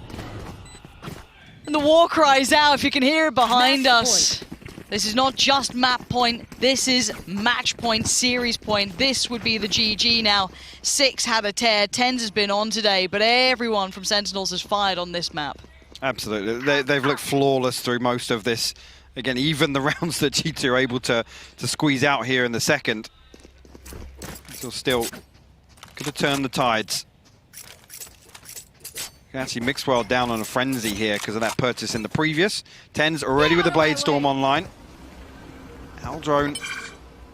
A: And the war cries out, if you can hear it behind us. This is not just map point, this is match point, series point. This would be the GG now. 6 had a tear, Tenz has been on today, but everyone from Sentinels has fired on this map.
B: Absolutely, they've looked flawless through most of this. Again, even the rounds that G2 are able to squeeze out here in the second. So still could have turned the tides. Actually, Mixwell down on a frenzy here because of that purchase in the previous. Tenz already with the Blade Storm online. Aldrone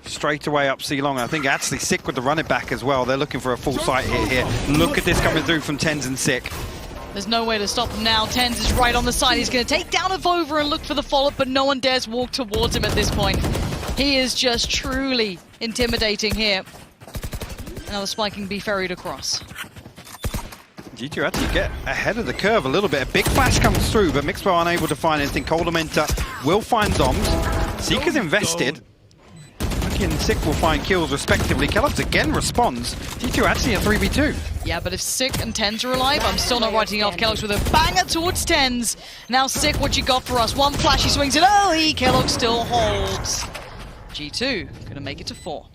B: straight away up C-Long. I think actually Sick with the run it back as well. They're looking for a full sight hit here. Look at this coming through from Tenz and Sick.
A: There's no way to stop him now. Tenz is right on the side. He's going to take down Avova and look for the follow-up, but no one dares walk towards him at this point. He is just truly intimidating here. Now the spike can be ferried across.
B: G2 actually get ahead of the curve a little bit. A big flash comes through, but Mixwell unable to find anything. Coldamenta will find Zoms. Seeker's invested. Nuki and Sick will find kills respectively. Kellogg's again responds. G2 actually a 3v2.
A: Yeah, but if Sick and Tenz are alive, I'm still not writing off Kellogg's with a banger towards Tenz. Now Sick, what you got for us? One flash, he swings it early. Kellogg still holds. G2 gonna make it to 4.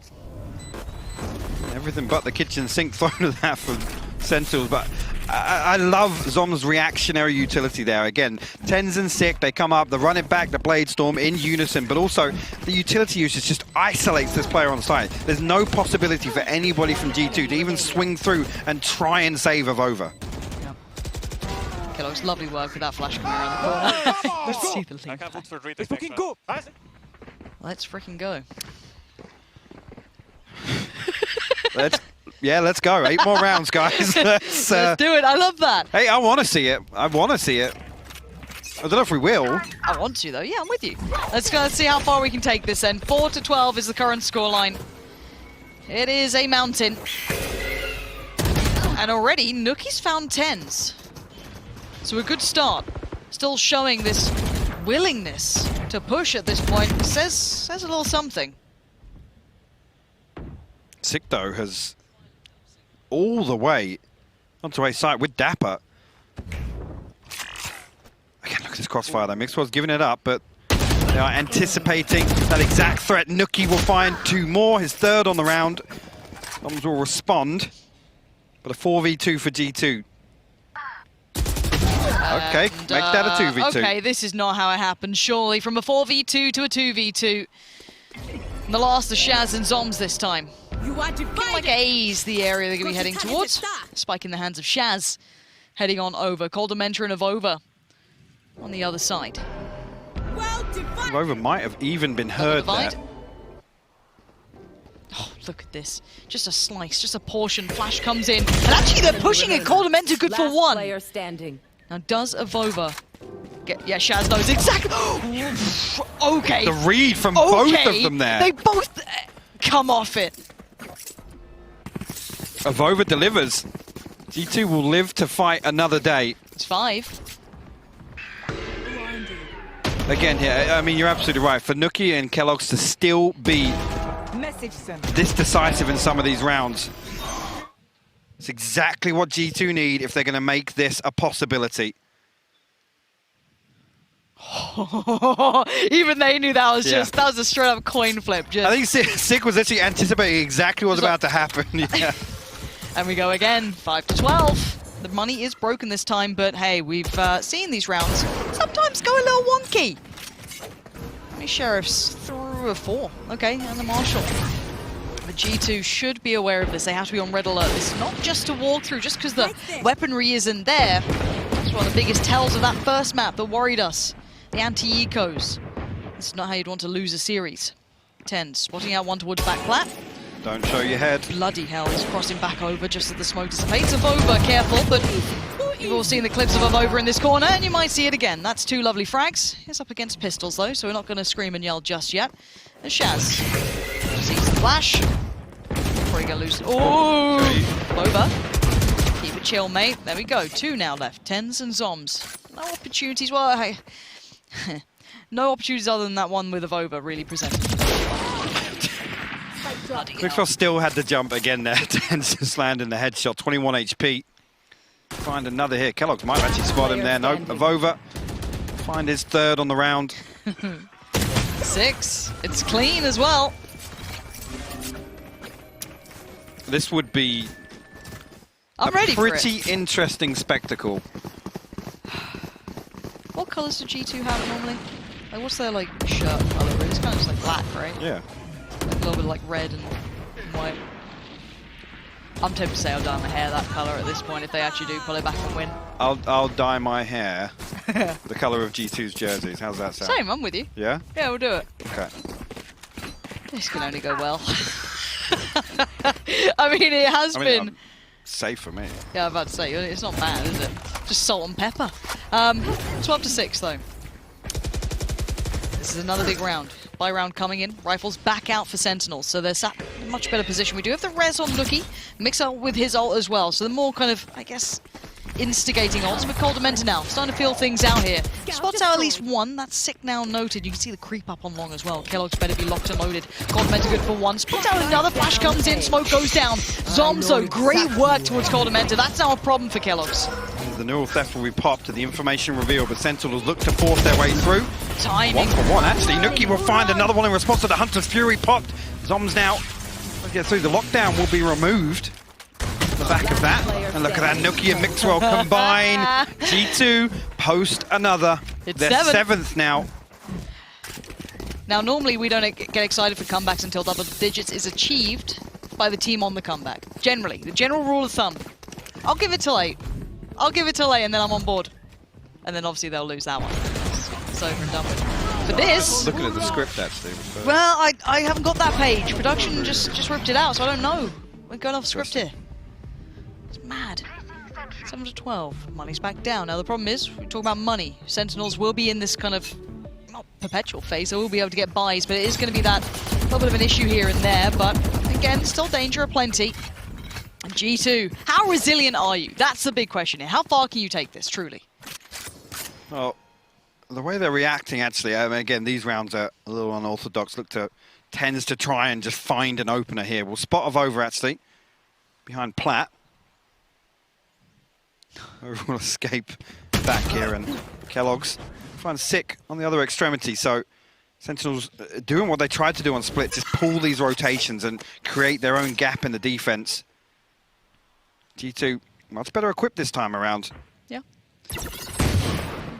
B: Everything but the kitchen sink thrown at that from Sentinels, but I love Zom's reactionary utility there. Again, Tenz and Sick, they come up, they run it back, the Blade Storm in unison, but also the utility usage just isolates this player on side. There's no possibility for anybody from G2 to even swing through and try and save Avova.
A: Yeah. Kellogg's lovely work with that flash coming around the corner. Let's see the link.
D: Let's fucking go!
A: Let's freaking go.
B: Let's go. 8 more rounds, guys. Let's
A: do it. I love that.
B: Hey, I want to see it. I want to see it. I don't know if we will.
A: I want to, though. Yeah, I'm with you. Let's go and see how far we can take this then. 4-12 is the current scoreline. It is a mountain. And already, Nuki's found Tenz. So a good start. Still showing this willingness to push at this point. Says a little something.
B: Sick, though, has all the way onto a site with Dapper. Again, look at this crossfire, though. Mixwell's giving it up, but they are anticipating that exact threat. Nuki will find 2 more, his 3rd on the round. Bombs will respond, but a 4v2 for G2. Okay, make that a 2v2.
A: Okay, this is not how it happened, surely. From a 4v2 to a 2v2. And the last of Shaz and Zoms this time. Looking like A's the area they're going to be heading towards. Spike in the hands of Shaz. Heading on over. Coldamenta and Avova on the other side.
B: Avova might have even been heard there.
A: Oh, look at this. Just a slice, just a portion. Flash comes in. And actually they're pushing it. Coldamenta good for 1.
F: Player standing.
A: Now does Avova get... Yeah, Shaz knows exactly... Okay.
B: The read from both of them there.
A: They both come off it.
B: Avova delivers. G2 will live to fight another day.
A: It's 5.
B: Again, yeah, I mean, you're absolutely right. For Nuki and Kellogg's to still be this decisive in some of these rounds. It's exactly what G2 need if they're going to make this a possibility.
A: Even they knew that was just that was a straight up coin flip.
B: I think Sig was actually anticipating exactly what was about to happen. Yeah.
A: And we go again, 5-12. The money is broken this time, but hey, we've seen these rounds sometimes go a little wonky. The Sheriffs through a 4. Okay, and the Marshal. The G2 should be aware of this. They have to be on red alert. This is not just a walkthrough, just because the weaponry isn't there. It's one of the biggest tells of that first map that worried us. The anti-ecos. This is not how you'd want to lose a series. 10, spotting out one towards back plat.
B: Don't show your head.
A: Bloody hell, he's crossing back over just as the smoke dissipates. Avova, careful, but you've all seen the clips of Avova in this corner, and you might see it again. That's 2 lovely frags. He's up against pistols, though, so we're not going to scream and yell just yet. And Shaz sees the flash. Probably going to lose. Oh, Avova. Keep it chill, mate. There we go. 2 now left. Tens and Zoms. No opportunities. Well, hey. No opportunities other than that one with Avova really presented.
B: Mixwell still had the jump again there. Tens just landing the headshot. 21 HP. Find another here. Kellogg's might actually spot him there. No, Avova. Find his 3rd on the round.
A: 6. It's clean as well.
B: This would be
A: I'm ready for it.
B: pretty interesting spectacle.
A: What colours do G2 have normally? Like, what's their like shirt colour? It's kind of just like black, right?
B: Yeah.
A: Like, a little bit like red and white. I'm tempted to say I'll dye my hair that colour at this point if they actually do pull it back and win.
B: I'll dye my hair the colour of G2's jerseys. How's that sound?
A: Same, I'm with you.
B: Yeah?
A: Yeah, we'll do it.
B: Okay.
A: This can only go well. I mean, it has been...
B: safe for me.
A: Yeah, I'm about to say, it's not bad, is it? Just salt and pepper. 12-6, though. This is another big round. Buy round coming in. Rifles back out for Sentinels, so they're sat in a much better position. We do have the res on Nookie. Mix up with his ult as well, so the more kind of, I guess, instigating ults. But Coldamenta now, starting to feel things out here. Spots out at least 1. That's sick now noted. You can see the creep up on long as well. Kellogg's better be locked and loaded. Coldamenta good for 1. Spots out another. Flash comes in. Smoke goes down. Zomzo, great work towards Coldamenta. That's now a problem for Kellogg's.
B: The neural theft will be popped to the information reveal, but Sentinels look to force their way through.
A: Timing.
B: 1 for 1, actually. Nookie will find another one in response to the Hunter's Fury popped. Zoms now get through. The lockdown will be removed. The back of that. And look at that, Nookie and Mixwell combine. G2 post another.
A: It's
B: They're 7th now.
A: Now, normally we don't get excited for comebacks until double digits is achieved by the team on the comeback. Generally, the general rule of thumb. I'll give it till 8. I'll give it till 8 and then I'm on board. And then obviously they'll lose that one. It's over and done with. For this...
B: Looking at the script, actually.
A: Well, I haven't got that page. Production just ripped it out, so I don't know. We're going off script here. It's mad. 7-12. Money's back down. Now, the problem is, we talk about money. Sentinels will be in this kind of, not perpetual phase. They will be able to get buys, but it is going to be that little bit of an issue here and there. But, again, still danger aplenty. And G2, how resilient are you? That's the big question here. How far can you take this, truly?
B: Well, the way they're reacting, actually, I mean, again, these rounds are a little unorthodox. Tends to try and just find an opener here. We'll spot Avova, actually, behind Platt. Overall escape back here, and Kellogg's find Sick on the other extremity. So Sentinels doing what they tried to do on Split, just pull these rotations and create their own gap in the defense. G2 much better equipped this time around.
A: Yeah.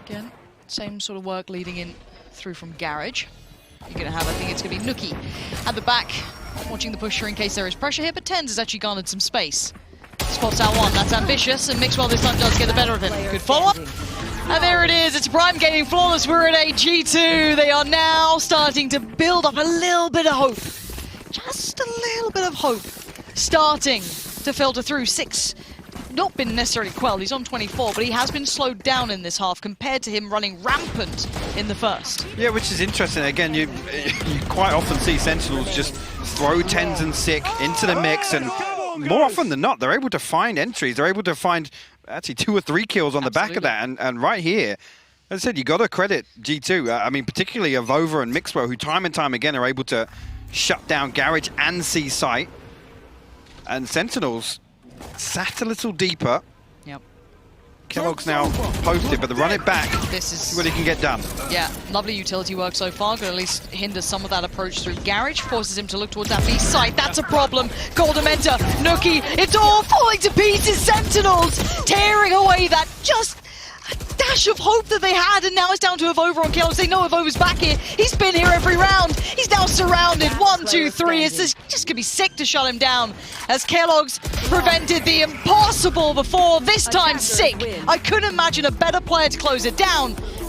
A: Again, same sort of work leading in through from Garage. You're going to have, I think it's going to be Nookie at the back, watching the pusher in case there is pressure here, but Tens has actually garnered some space. Spots out 1, that's ambitious, and Mixwell this time does get the better of him. Good follow-up. And there it is, it's Prime Gaming Flawless. We're at a G2. They are now starting to build up a little bit of hope. Just a little bit of hope. Starting to filter through. 6, not been necessarily quelled. He's on 24, but he has been slowed down in this half compared to him running rampant in the first.
B: Yeah, which is interesting. Again, you quite often see Sentinels just throw Tens and Sick into the mix, and more often than not, they're able to find entries. They're able to find actually 2 or 3 kills on the back of that. And right here, as I said, you got to credit G2. I mean, particularly Avova and Mixwell, who time and time again are able to shut down Garage and C-Site. And Sentinels sat a little deeper.
A: Yep.
B: Kellogg's now posted, but they run it back.
A: This
B: See
A: is,
B: what he can get done.
A: yeah, lovely utility work so far. Could at least hinder some of that approach through Garage. Forces him to look towards that B site. That's a problem. Goldamenta, Nookie, it's all falling to pieces. Sentinels tearing away that just a dash of hope that they had, and now it's down to Avova on Kellogg's. They know Avova's back here. He's been here every round. He's now surrounded. 1, 2, 3. It's just gonna be sick to shut him down as Kellogg's prevented the impossible before. This time sick. I couldn't imagine a better player to close it down.